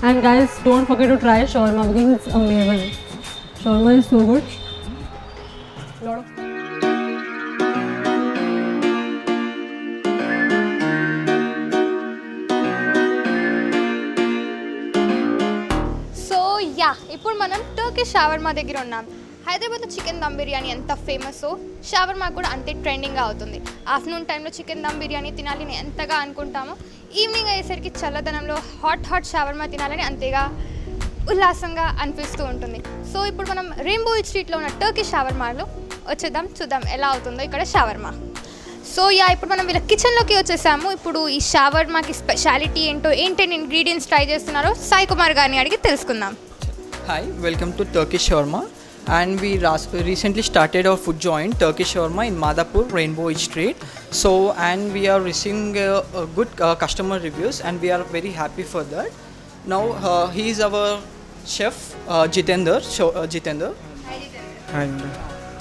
And guys, don't forget to try shawarma because it's amazing. Shawarma is so good. Lot of so yeah, ఇప్పుడు మనం టర్కిష్ షవర్మా దగ్గర ఉన్నాం. హైదరాబాద్లో చికెన్ దమ్ బిర్యానీ ఎంత ఫేమస్, షవర్మా కూడా అంతే ట్రెండింగ్గా అవుతుంది. ఆఫ్టర్నూన్ టైంలో చికెన్ దమ్ బిర్యానీ తినాలని ఎంతగా అనుకుంటామో, ఈవినింగ్ అయ్యేసరికి చల్లదనంలో హాట్ షవర్మా తినాలని అంతేగా ఉల్లాసంగా అనిపిస్తూ ఉంటుంది. సో ఇప్పుడు మనం రెయిన్బో స్ట్రీట్లో ఉన్న టర్కిష్ షవర్మాలో వచ్చేద్దాం, చూద్దాం ఎలా అవుతుందో ఇక్కడ షవర్మా. సో యా, ఇప్పుడు మనం వీళ్ళ కిచెన్లోకి వచ్చేసాము. ఇప్పుడు ఈ షవర్మాకి స్పెషాలిటీ ఏంటో, ఏంటంటే ఇంగ్రీడియంట్స్ ట్రై చేస్తున్నారో సాయి కుమార్ గారిని అడిగి తెలుసుకుందాం. Hi, welcome to Turkish Shawarma, and we recently started our food joint Turkish Shawarma in Madhapur, Rainbow Street. So, and we are receiving good customer reviews, and we are very happy for that. Now, he is our chef Jitender. And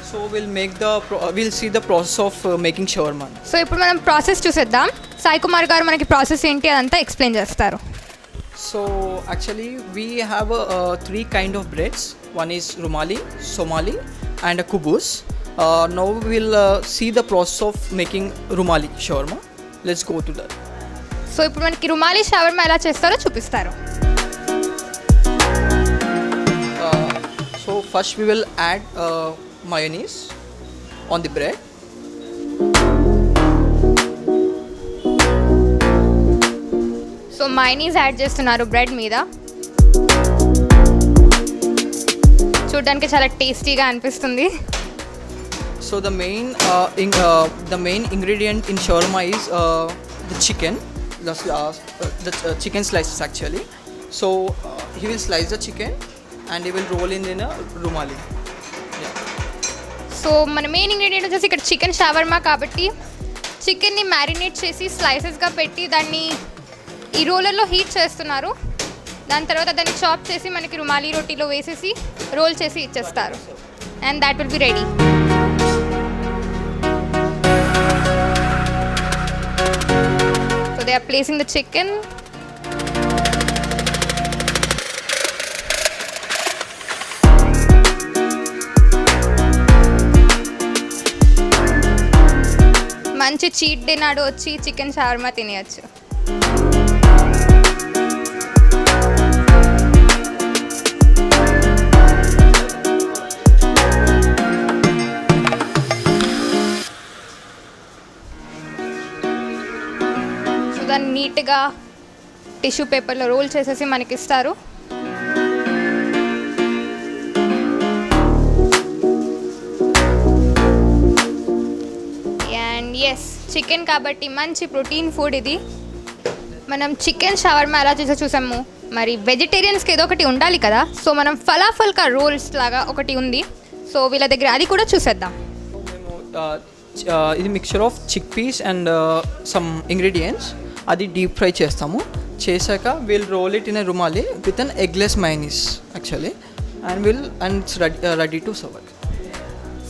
so we'll see the process of making shawarma. So ఇప్పుడు మనం process చూసేద్దాం. సాయి కుమార్ గారు మనకి process ఏంటి అదంతా explain చేస్తారు. So actually we have 3 kind of breads. One is Rumali, Somali and a kubus. Now we'll see the process of making Rumali shawarma. Let's go to that. So ఇప్పుడు మనకి rumali shawarma ఎలా చేస్తారో చూపిస్తారు. So first we will add mayonnaise on the bread. So mayonnaise add చేస్తున్నారు bread మీద. చూడడానికి చాలా టేస్టీగా అనిపిస్తుంది. So the main ingredient in shawarma is the chicken, the chicken slices actually. So he will slice the chicken and he will roll in a rumali. So మన main ingredient వచ్చేసి ఇక్కడ chicken shawarma కాబట్టి చికెన్ని marinate చేసి స్లైసెస్గా పెట్టి దాన్ని ఈ రోలర్లో heat చేస్తున్నారు. దాని తర్వాత దాన్ని చాప్ చేసి మనకి రుమాలి రోటీలో వేసేసి రోల్ చేసి ఇచ్చేస్తారు. And that will be ready. So they are placing the chicken. మంచి చీట్ డే నాడు వచ్చి చికెన్ షవర్మా తినేయచ్చు. సో దాన్ని నీట్గా టిష్యూ పేపర్లో రోల్ చేసేసి మనకి ఇస్తారు. అండ్ ఎస్, చికెన్ కాబట్టి మంచి ప్రోటీన్ ఫుడ్ ఇది. మనం చికెన్ షవర్మా ఎలా చేసో చూసాము, మరి వెజిటేరియన్స్కి ఏదో ఒకటి ఉండాలి కదా. సో మనం ఫలాఫల్ కా రోల్స్ లాగా ఒకటి ఉంది. సో వీళ్ళ దగ్గర అది కూడా చూసేద్దాం. ఇది mixture of chickpeas and some ingredients. అది డీప్ ఫ్రై చేశాక will roll it in a rumali with an eggless mayonnaise actually and it's ready to serve.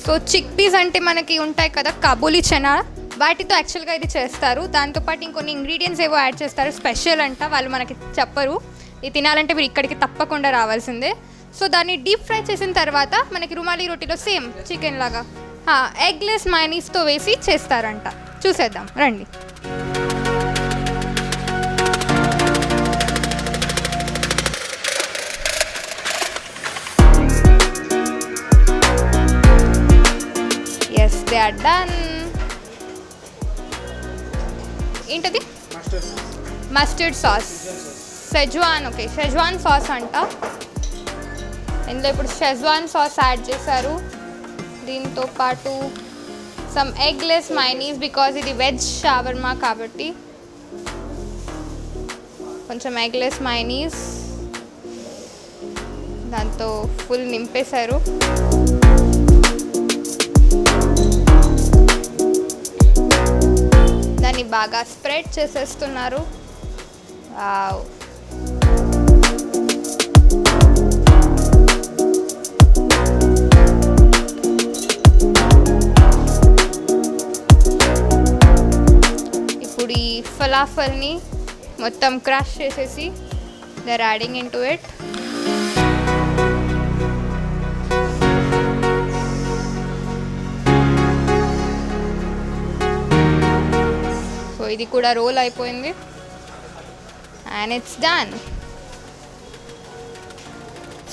So chickpeas అంటే మనకి ఉంటాయి కదా కాబూలీ చనా, వాటితో యాక్చువల్గా ఇది చేస్తారు. దాంతోపాటు ఇంకొన్ని ఇంగ్రీడియంట్స్ ఏవో యాడ్ చేస్తారు, స్పెషల్ అంట, వాళ్ళు మనకి చెప్పరు. ఇది తినాలంటే మీరు ఇక్కడికి తప్పకుండా రావాల్సిందే. సో దాన్ని డీప్ ఫ్రై చేసిన తర్వాత మనకి రుమాలి రోటీలో సేమ్ చికెన్ లాగా ఎగ్లెస్ మైనీస్తో వేసి చేస్తారంట. చూసేద్దాం రండి. Yes, they are done. ఏంటది? Mustard sauce, Schezwan. Okay, Schezwan sauce అంట. ఇందులో ఇప్పుడు షెజ్వాన్ సాస్ యాడ్ చేశారు. దీంతో పాటు సమ్ ఎగ్లెస్ మైనీస్, బికాజ్ ఇది వెజ్ షవర్మా కాబట్టి కొంచెం ఎగ్లెస్ మైనీస్ దాంతో ఫుల్ నింపేశారు. దాన్ని బాగా స్ప్రెడ్ చేసేస్తున్నారు. వావ్. ఇప్పుడు ఈ ఫలాఫల్ని మొత్తం క్రష్ చేసేసి they are adding into it. So ఇది కూడా రోల్ అయిపోయింది అండ్ ఇట్స్ డన్.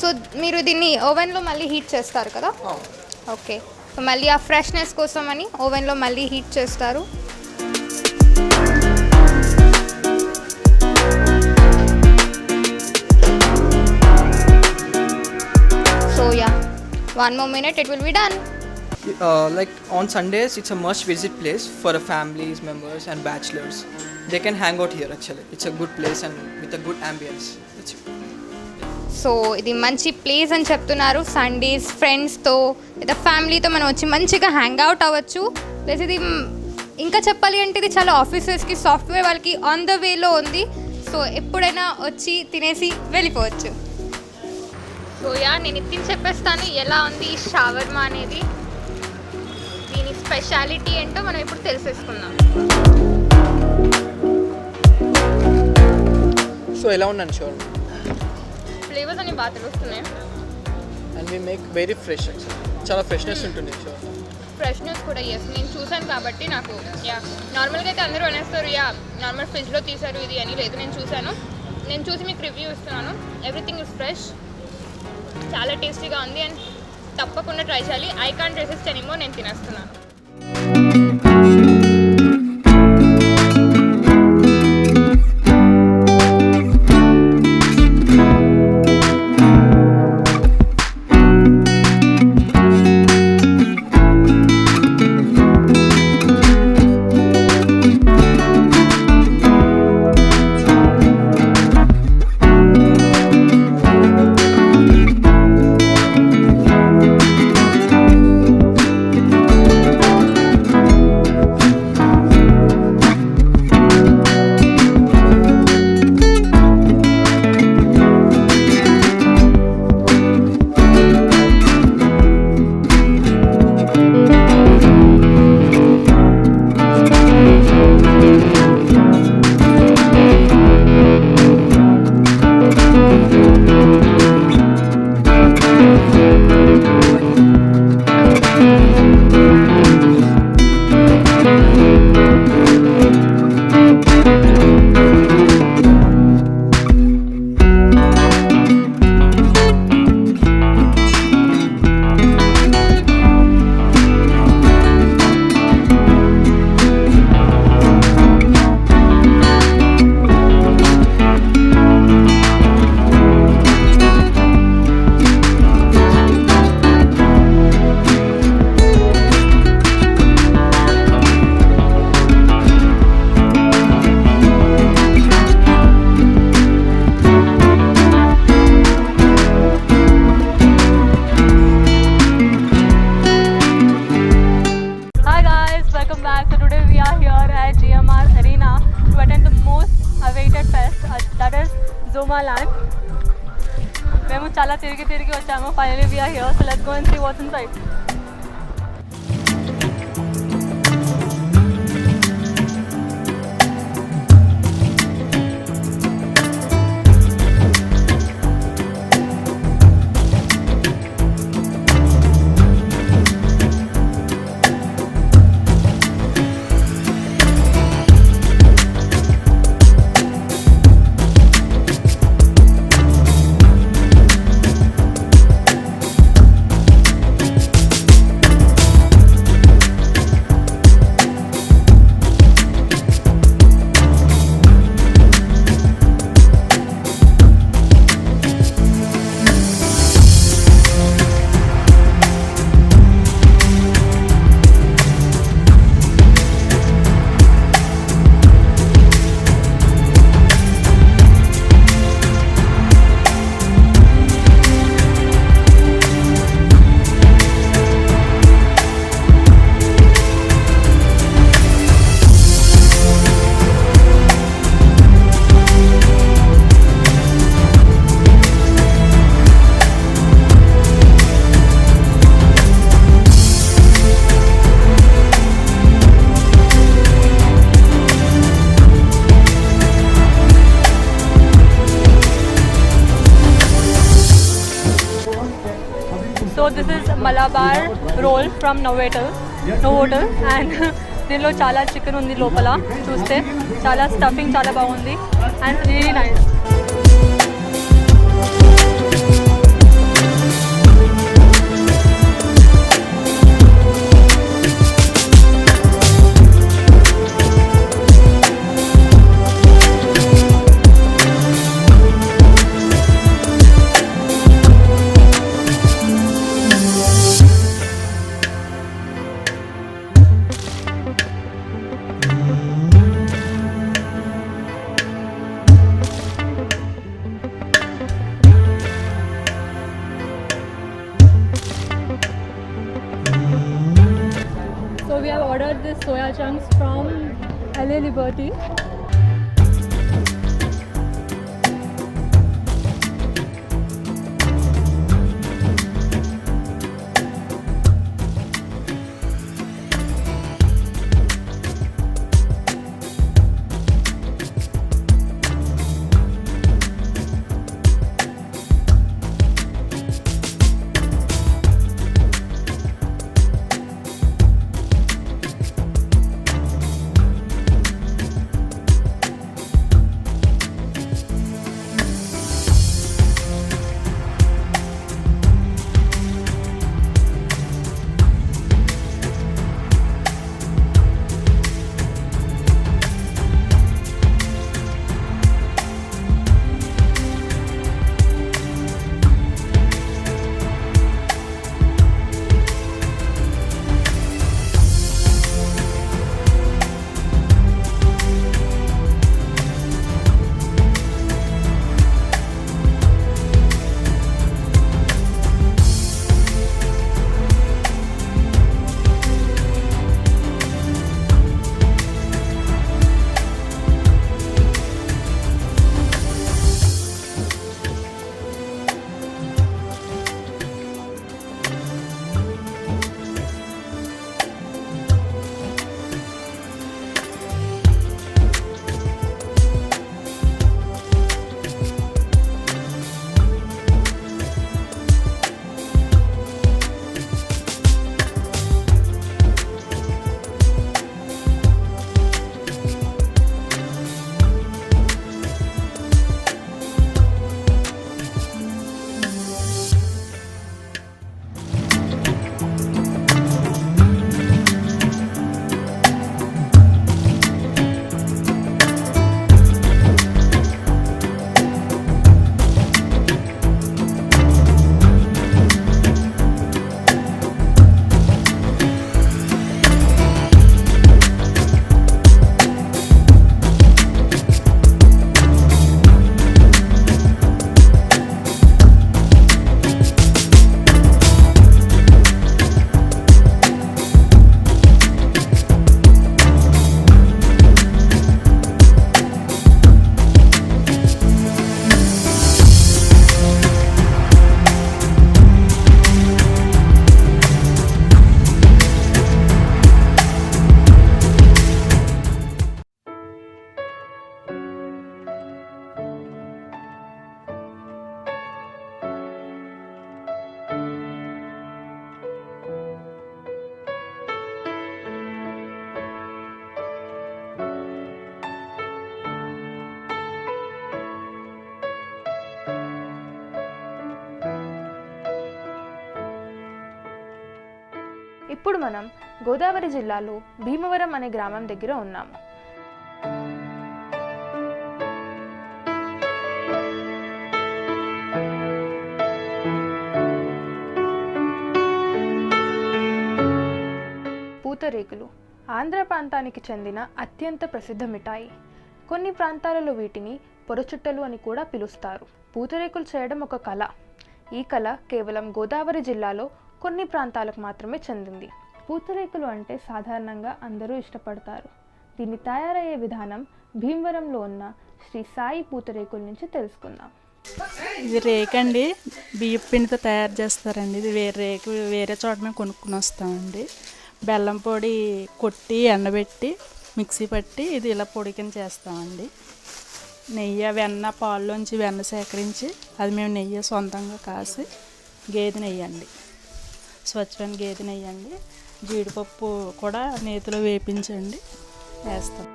సో మీరు దీన్ని ఓవెన్లో మళ్ళీ హీట్ చేస్తారు కదా? ఓకే, సో మళ్ళీ ఆ ఫ్రెష్నెస్ కోసం అని ఓవెన్లో మళ్ళీ హీట్ చేస్తారు. So yeah, 1 more minute, it will be done. Like on Sundays, it's a must-visit place for families, members, and bachelors. They can hang out here actually. It's a good place and with a good ambience. That's it. So ఇది మంచి place అని చెప్తున్నారు. Sundays ఫ్రెండ్స్తో లేదా ఫ్యామిలీతో మనం వచ్చి మంచిగా హ్యాంగ్ అవుట్ అవ్వచ్చు. ప్లస్ ఇది ఇంకా చెప్పాలి అంటే ఇది చాలా ఆఫీసర్స్కి, సాఫ్ట్వేర్ వాళ్ళకి ఆన్ ద వేలో ఉంది. సో ఎప్పుడైనా వచ్చి తినేసి వెళ్ళిపోవచ్చు. సో యా నేను ఇది చెప్పేస్తాను ఎలా ఉంది ఈ షవర్మా అనేది. దీని స్పెషాలిటీ ఏంటో మనం ఇప్పుడు తెలిసేసుకుందాం. సో ఎలా ఉందండి షవర్మా? ఫ్లేవర్స్ అన్ని బాగా తెలుస్తున్నాయి. And we make very fresh actually, చాలా ఫ్రెష్నెస్ ఉంటుంది షవర్మా. ఫ్రెష్నెస్ కూడా ఎస్ నేను చూసాను కాబట్టి నాకు యా నార్మల్గా అయితే అందరూ అనేస్తారు యా నార్మల్ ఫ్రిడ్జ్లో తీసారు ఇది అని, లేదు నేను చూశాను. నేను చూసి మీకు రివ్యూ ఇస్తున్నాను. ఎవ్రీథింగ్ ఇస్ ఫ్రెష్, చాలా టేస్టీగా ఉంది అండ్ తప్పకుండా ట్రై చేయాలి. ఐ కాంట్ రెసిస్ట్ ఎనీమోర్, నేను తినేస్తున్నాను. Zomaland. మేము చాలా తిరిగి వచ్చాము. Finally we are here, so let's go and see what's inside. So this is Malabar roll from Novotel and దీనిలో చాలా చికెన్ ఉంది లోపల. చూస్తే చాలా స్టఫింగ్ చాలా బాగుంది and really nice. So we have ordered this soya chunks from LA Liberty. ఇప్పుడు మనం గోదావరి జిల్లాలో భీమవరం అనే గ్రామం దగ్గర ఉన్నాము. పూతరేకులు ఆంధ్ర ప్రాంతానికి చెందిన అత్యంత ప్రసిద్ధ మిఠాయి. కొన్ని ప్రాంతాలలో వీటిని పొరచుట్టలు అని కూడా పిలుస్తారు. పూతరేకులు చేయడం ఒక కళ. ఈ కళ కేవలం గోదావరి జిల్లాలో కొన్ని ప్రాంతాలకు మాత్రమే చెందింది. పూతరేకులు అంటే సాధారణంగా అందరూ ఇష్టపడతారు. దీన్ని తయారయ్యే విధానం భీమవరంలో ఉన్న శ్రీ సాయి పూతరేకుల నుంచి తెలుసుకుందాం. ఇది రేకండి, బియ్యం పిండితో తయారు చేస్తారండి. ఇది వేరే చోట మేము కొనుక్కుని వస్తామండి. బెల్లం పొడి కొట్టి ఎండబెట్టి మిక్సీ పట్టి ఇది ఇలా పొడి కింద చేస్తామండి. నెయ్యి వెన్న పాల్లోంచి వెన్న సేకరించి అది మేము నెయ్యి సొంతంగా కాసి గేదె నెయ్యి అండి, స్వచ్ఛమైన గేదె నెయ్యి అండి. జీడిపప్పు కూడా నేతిలో వేపించండి వేస్తాం.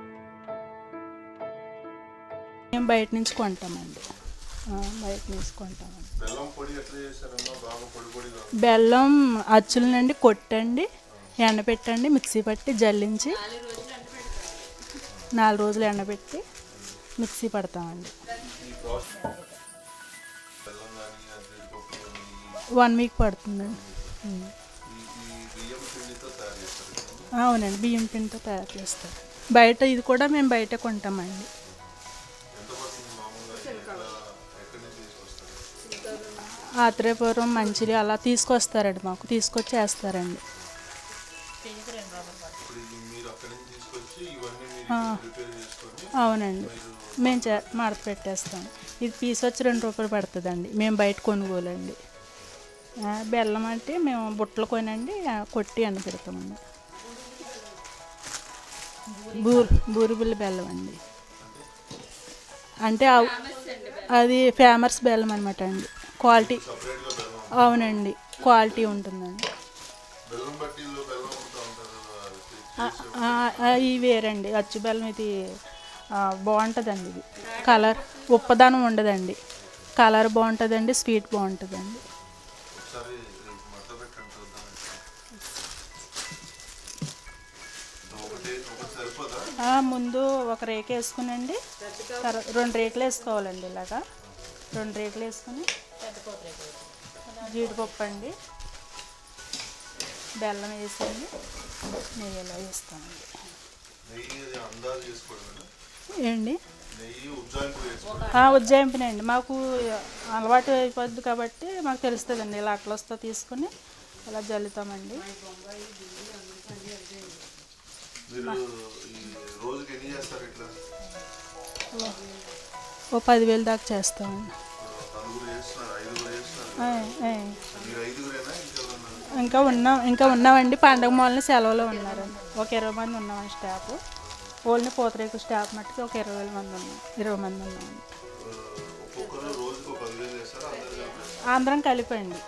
మేము బయట నుంచి కొంటామండి, బెల్లం అచ్చుల నుండి కొట్టండి, ఎండబెట్టండి, మిక్సీ పట్టి జల్లించి 4 రోజులు ఎండబెట్టి మిక్సీ పడతామండి. 1 వీక్ పడుతుందండి. అవునండి, బియ్యం పిండితో తయారు చేస్తారు. బయట ఇది కూడా మేము బయట కొంటామండి. ఆత్రేయపురం మంచిర్యాల అలా తీసుకొస్తారండి, మాకు తీసుకొచ్చి వేస్తారండి. అవునండి, మేము మడత పెట్టేస్తాం. ఇది పీస్ వచ్చి 2 రూపాయలు పడుతుందండి. మేము బయట కొనుగోలండి. బెల్లం అంటే మేము బుట్టలు కొనండి, కొట్టి ఎండ పెడతామండి. బూరిబుల్లి బెల్లం అండి, అంటే అది ఫేమస్ బెల్లం అనమాట అండి. క్వాలిటీ, అవునండి, క్వాలిటీ ఉంటుందండి. ఇవి వేరండి, అచ్చు బెల్లం ఇది బాగుంటుందండి. ఇది కలర్ ఉప్పదనం ఉండదండి, కలర్ బాగుంటుందండి, స్వీట్ బాగుంటుందండి. ముందు ఒక రేకు వేసుకునండి, 2 రేకులు వేసుకోవాలండి. ఇలాగా 2 రేకులు వేసుకుని జీడిపప్పు అండి, బెల్లం వేసండి, నెయ్యిలో వేస్తామండి. ఏండి ఉజ్జాయింపునండి, మాకు అలవాటు అయిపోద్ది కాబట్టి మాకు తెలుస్తుందండి. ఇలా అట్లొస్తో తీసుకుని ఇలా జల్లుతామండి. ఓ 10,000 దాకా చేస్తామండి. ఇంకా ఉన్నామండి. పండగ మూలన సెలవులో ఉన్నారండి. ఒక 20 మంది ఉన్నామండి స్టాఫ్. ఓన్లీ పూతరేకు స్టాఫ్ మట్టుకు ఒక 20 మంది ఉన్నామండి. అందరం కలిపండి.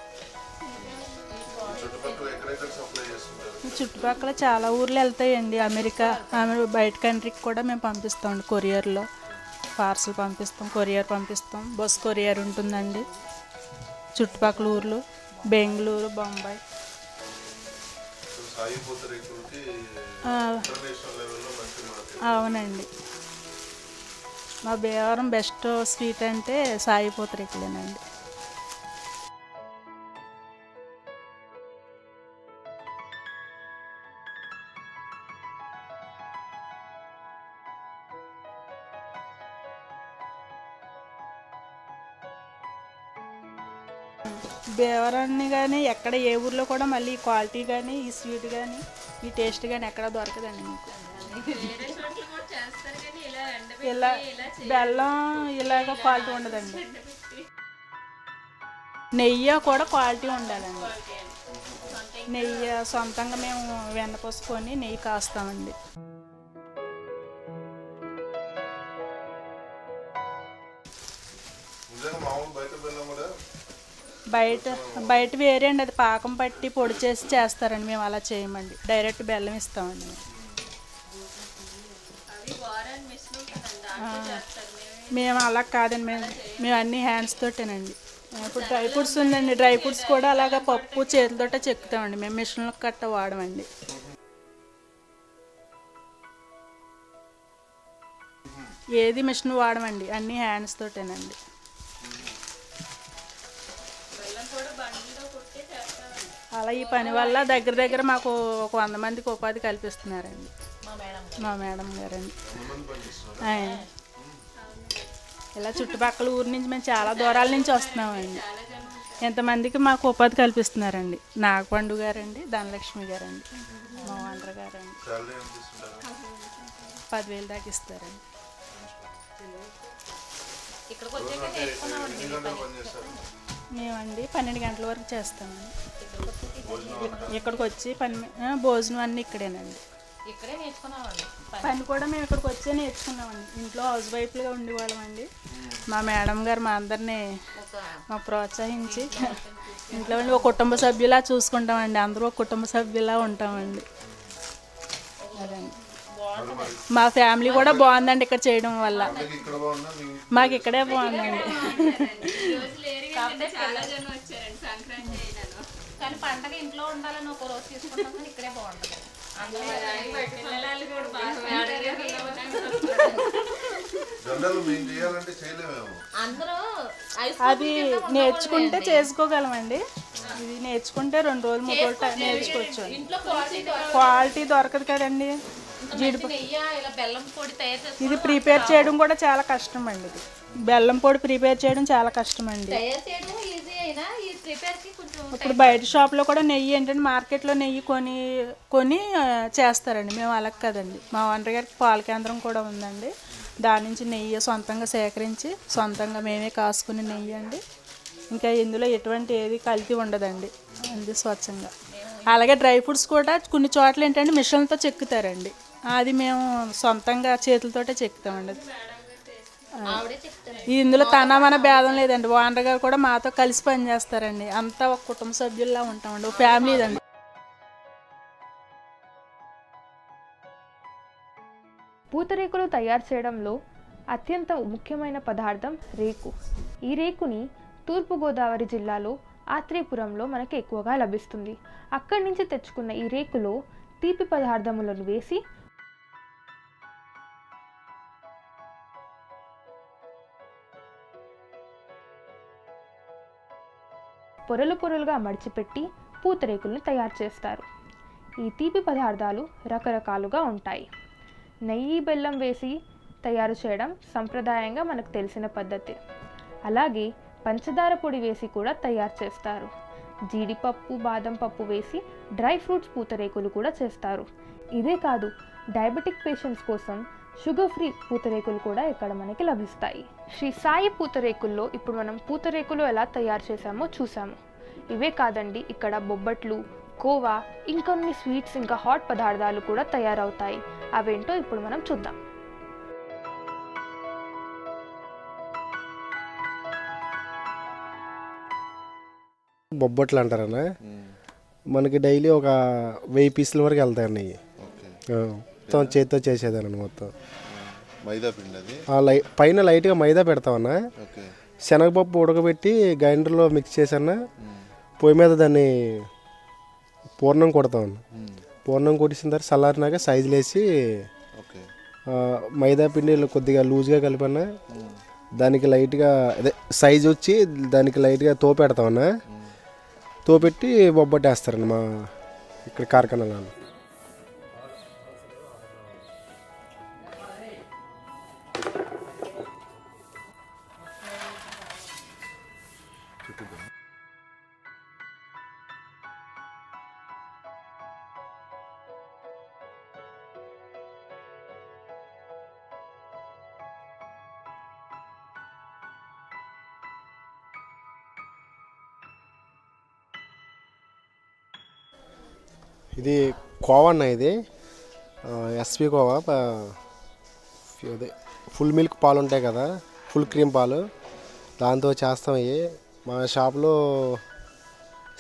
చుట్టుపక్కల చాలా ఊర్లు వెళ్తాయండి. అమెరికా బయట కంట్రీకి కూడా మేము పంపిస్తామండి. కొరియర్లో పార్సల్ పంపిస్తాం, కొరియర్ పంపిస్తాం. బస్ కొరియర్ ఉంటుందండి. చుట్టుపక్కల ఊర్లు బెంగళూరు, బొంబాయి. అవునండి, మా భీమవరం బెస్ట్ స్వీట్ అంటే సాయి పూతరేకులేనండి. భీమవరాన్ని కానీ ఎక్కడ ఏ ఊర్లో కూడా మళ్ళీ ఈ క్వాలిటీ కానీ ఈ స్వీట్ కానీ ఈ టేస్ట్ కానీ ఎక్కడ దొరకదండి మీకు. ఇలా బెల్లం ఇలాగ క్వాలిటీ ఉండదండి. నెయ్యి కూడా క్వాలిటీ ఉండాలండి. నెయ్యి సొంతంగా మేము వెన్న పోసుకొని నెయ్యి కాస్తామండి. బయట వేరే అండి, అది పాకం పట్టి పొడి చేసి చేస్తారండి. మేము అలా చేయమండి, డైరెక్ట్ బెల్లం ఇస్తామండి. మేము అలా కాదండి, మేము అన్ని హ్యాండ్స్ తోటేనండి ఇప్పుడు డ్రై ఫ్రూట్స్ ఉందండి, డ్రై ఫ్రూట్స్ కూడా అలాగా పప్పు చేతులతోటే చెక్కుతామండి, మేము మిషన్లకు కట్ట వాడమండి. ఏది మిషన్ వాడమండి, అన్నీ హ్యాండ్స్ తోటేనండి. అలా ఈ పని వల్ల దగ్గర దగ్గర మాకు ఒక 100 మందికి ఉపాధి కల్పిస్తున్నారండి మా మేడం గారండి. ఇలా చుట్టుపక్కల ఊరి నుంచి మేము చాలా దూరాల నుంచి వస్తున్నామండి. ఎంతమందికి మాకు ఉపాధి కల్పిస్తున్నారండి. నాగపండు గారండి, ధనలక్ష్మి గారండి, మా ఓనర్ గారండి. 10,000 దాకా ఇస్తారండి. మేమండి 12 గంటల వరకు చేస్తామండి. ఇక్కడికి వచ్చి భోజనం అన్నీ ఇక్కడేనండి. పని కూడా మేము ఇక్కడికి వచ్చే నేర్చుకున్నామండి. ఇంట్లో హౌస్ వైఫ్గా ఉండేవాళ్ళమండి. మా మేడం గారు మా అందరినీ మాకు ప్రోత్సహించి ఇంట్లో ఒక కుటుంబ సభ్యులా చూసుకుంటామండి. అందరూ ఒక కుటుంబ సభ్యులా ఉంటామండి. అదండి మా ఫ్యామిలీ కూడా బాగుందండి ఇక్కడ చేయడం వల్ల. మాకు ఇక్కడే బాగుందండి. కానీ పండగ ఇంట్లో ఉండాలని ఒక రోజు తీసుకుంటాం, కానీ ఇక్కడే బాగుంటుంది. అది నేర్చుకుంటే చేసుకోగలమండి. ఇది నేర్చుకుంటే 2 రోజులు 3 రోజులు నేర్చుకోవచ్చు. క్వాలిటీ దొరకదు కదండి. ఇది ప్రిపేర్ చేయడం కూడా చాలా కష్టం అండి. ఇది బెల్లం పొడి ప్రిపేర్ చేయడం చాలా కష్టం అండి. ఇప్పుడు బయట షాప్లో కూడా నెయ్యి ఏంటంటే మార్కెట్లో నెయ్యి కొని చేస్తారండి. మేము అలా కదండి. మా ఓనర్ గారికి పాల కేంద్రం కూడా ఉందండి. దాని నుంచి నెయ్యి సొంతంగా సేకరించి సొంతంగా మేమే కాసుకుని నెయ్యి అండి. ఇంకా ఇందులో ఎటువంటి ఏది కల్తీ ఉండదండి, అది స్వచ్ఛంగా. అలాగే డ్రై ఫ్రూట్స్ కూడా కొన్ని చోట్ల ఏంటంటే మిషన్లతో చెక్కుతారండి. అది మేము సొంతంగా చేతులతోటే చెక్కుతామండి. ఇందులో మన భేదం లేదండి. ఓనర్ గారు కూడా మాతో కలిసి పనిచేస్తారండి. అంతా ఒక కుటుంబ సభ్యుల్లా ఉంటామండి, ఒక ఫ్యామిలీ అండి. పూతరేకులు తయారు చేయడంలో అత్యంత ముఖ్యమైన పదార్థం రేకు. ఈ రేకుని తూర్పుగోదావరి జిల్లాలో ఆత్రేయపురంలో మనకి ఎక్కువగా లభిస్తుంది. అక్కడి నుంచి తెచ్చుకున్న ఈ రేకులో తీపి పదార్థములను వేసి పొరలు పొరలుగా మడిచిపెట్టి పూతరేకులను తయారు చేస్తారు. ఈ తీపి పదార్థాలు రకరకాలుగా ఉంటాయి. నెయ్యి, బెల్లం వేసి తయారు చేయడం సంప్రదాయంగా మనకు తెలిసిన పద్ధతి. అలాగే పంచదార పొడి వేసి కూడా తయారు చేస్తారు. జీడిపప్పు, బాదం పప్పు వేసి డ్రై ఫ్రూట్స్ పూతరేకులు కూడా చేస్తారు. ఇదే కాదు, డయాబెటిక్ పేషెంట్స్ కోసం షుగర్ ఫ్రీ పూతరేకులు కూడా ఇక్కడ మనకి లభిస్తాయి. శ్రీ సాయి పూతరేకుల్లో ఇప్పుడు మనం పూతరేకులు ఎలా తయారు చేసామో చూసాము. ఇవే కాదండి, ఇక్కడ బొబ్బట్లు, కోవా, ఇంకొన్ని స్వీట్స్, ఇంకా హాట్ పదార్థాలు కూడా తయారవుతాయి. అవేంటో ఇప్పుడు మనం చూద్దాం. బొబ్బట్లు అంటారన్న. మనకి డైలీ ఒక 1000 పీసుల వరకు వెళ్తాయి అయ్యి. మొత్తం చేతితో చేసేదాన్ని మొత్తం. మైదా పిండి పైన లైట్గా మైదా పెడతామన్న. శనగపప్పు ఉడకబెట్టి గ్రైండర్లో మిక్స్ చేసన్న. పొయ్యి మీద దాన్ని పూర్ణం కొడతామన్న. పూర్ణం కొట్టిన తర్వాత చల్లారినాక సైజులు వేసి మైదా పిండి కొద్దిగా లూజ్గా కలిపన్న. దానికి లైట్గా అదే సైజు వచ్చి దానికి లైట్గా తోపెడతామన్న. తోపెట్టి బొబ్బట్టు వేస్తారండి మా ఇక్కడ కార్ఖానాలో. ఇది కోవా అన్న. ఇది ఎస్పీ కోవా. అదే ఫుల్ మిల్క్ పాలు ఉంటాయి కదా, ఫుల్ క్రీమ్ పాలు, దాంతో చేస్తాం. ఇవి మా షాప్లో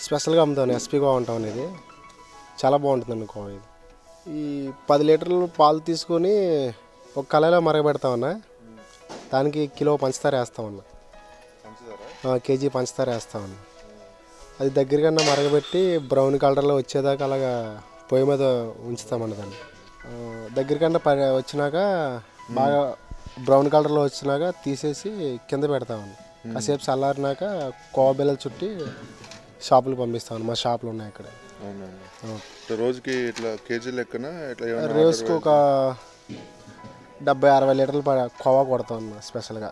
స్పెషల్గా అమ్ముతాం. ఎస్పీ కోవా ఉంటాం అనేది. చాలా బాగుంటుందండి కోవా. ఇది ఈ 10 లీటర్లు పాలు తీసుకొని ఒక కళాయిలో మరగబెడతామన్న. దానికి కిలో పంచదార వేస్తామన్న. కేజీ పంచదార వేస్తామన్న. అది దగ్గరకన్నా మరగబెట్టి బ్రౌన్ కలర్లో వచ్చేదాకా అలాగా పొయ్యి మీద ఉంచుతామన్న దాన్ని. దగ్గరకన్నా వచ్చినాక బాగా బ్రౌన్ కలర్లో వచ్చినాక తీసేసి కింద పెడతామన్న. కాసేపు చల్లారినాక కోవా బిళ్ళలు చుట్టి షాపులు పంపిస్తామన్న. మా షాపులు ఉన్నాయి ఇక్కడ. రోజుకి ఇట్లా కేజీ లెక్కన ఇట్లా రోజుకి ఒక 70-60 లీటర్లు కోవా కొడతాం అన్న స్పెషల్గా.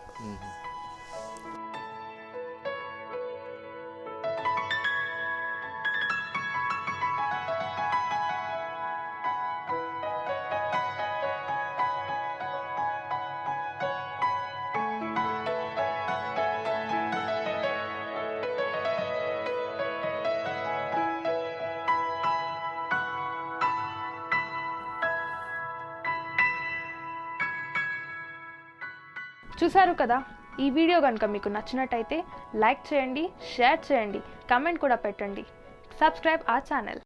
చూసారు కదా, ఈ వీడియో కనుక మీకు నచ్చినట్టయితే లైక్ చేయండి, షేర్ చేయండి, కామెంట్ కూడా పెట్టండి. Subscribe our channel.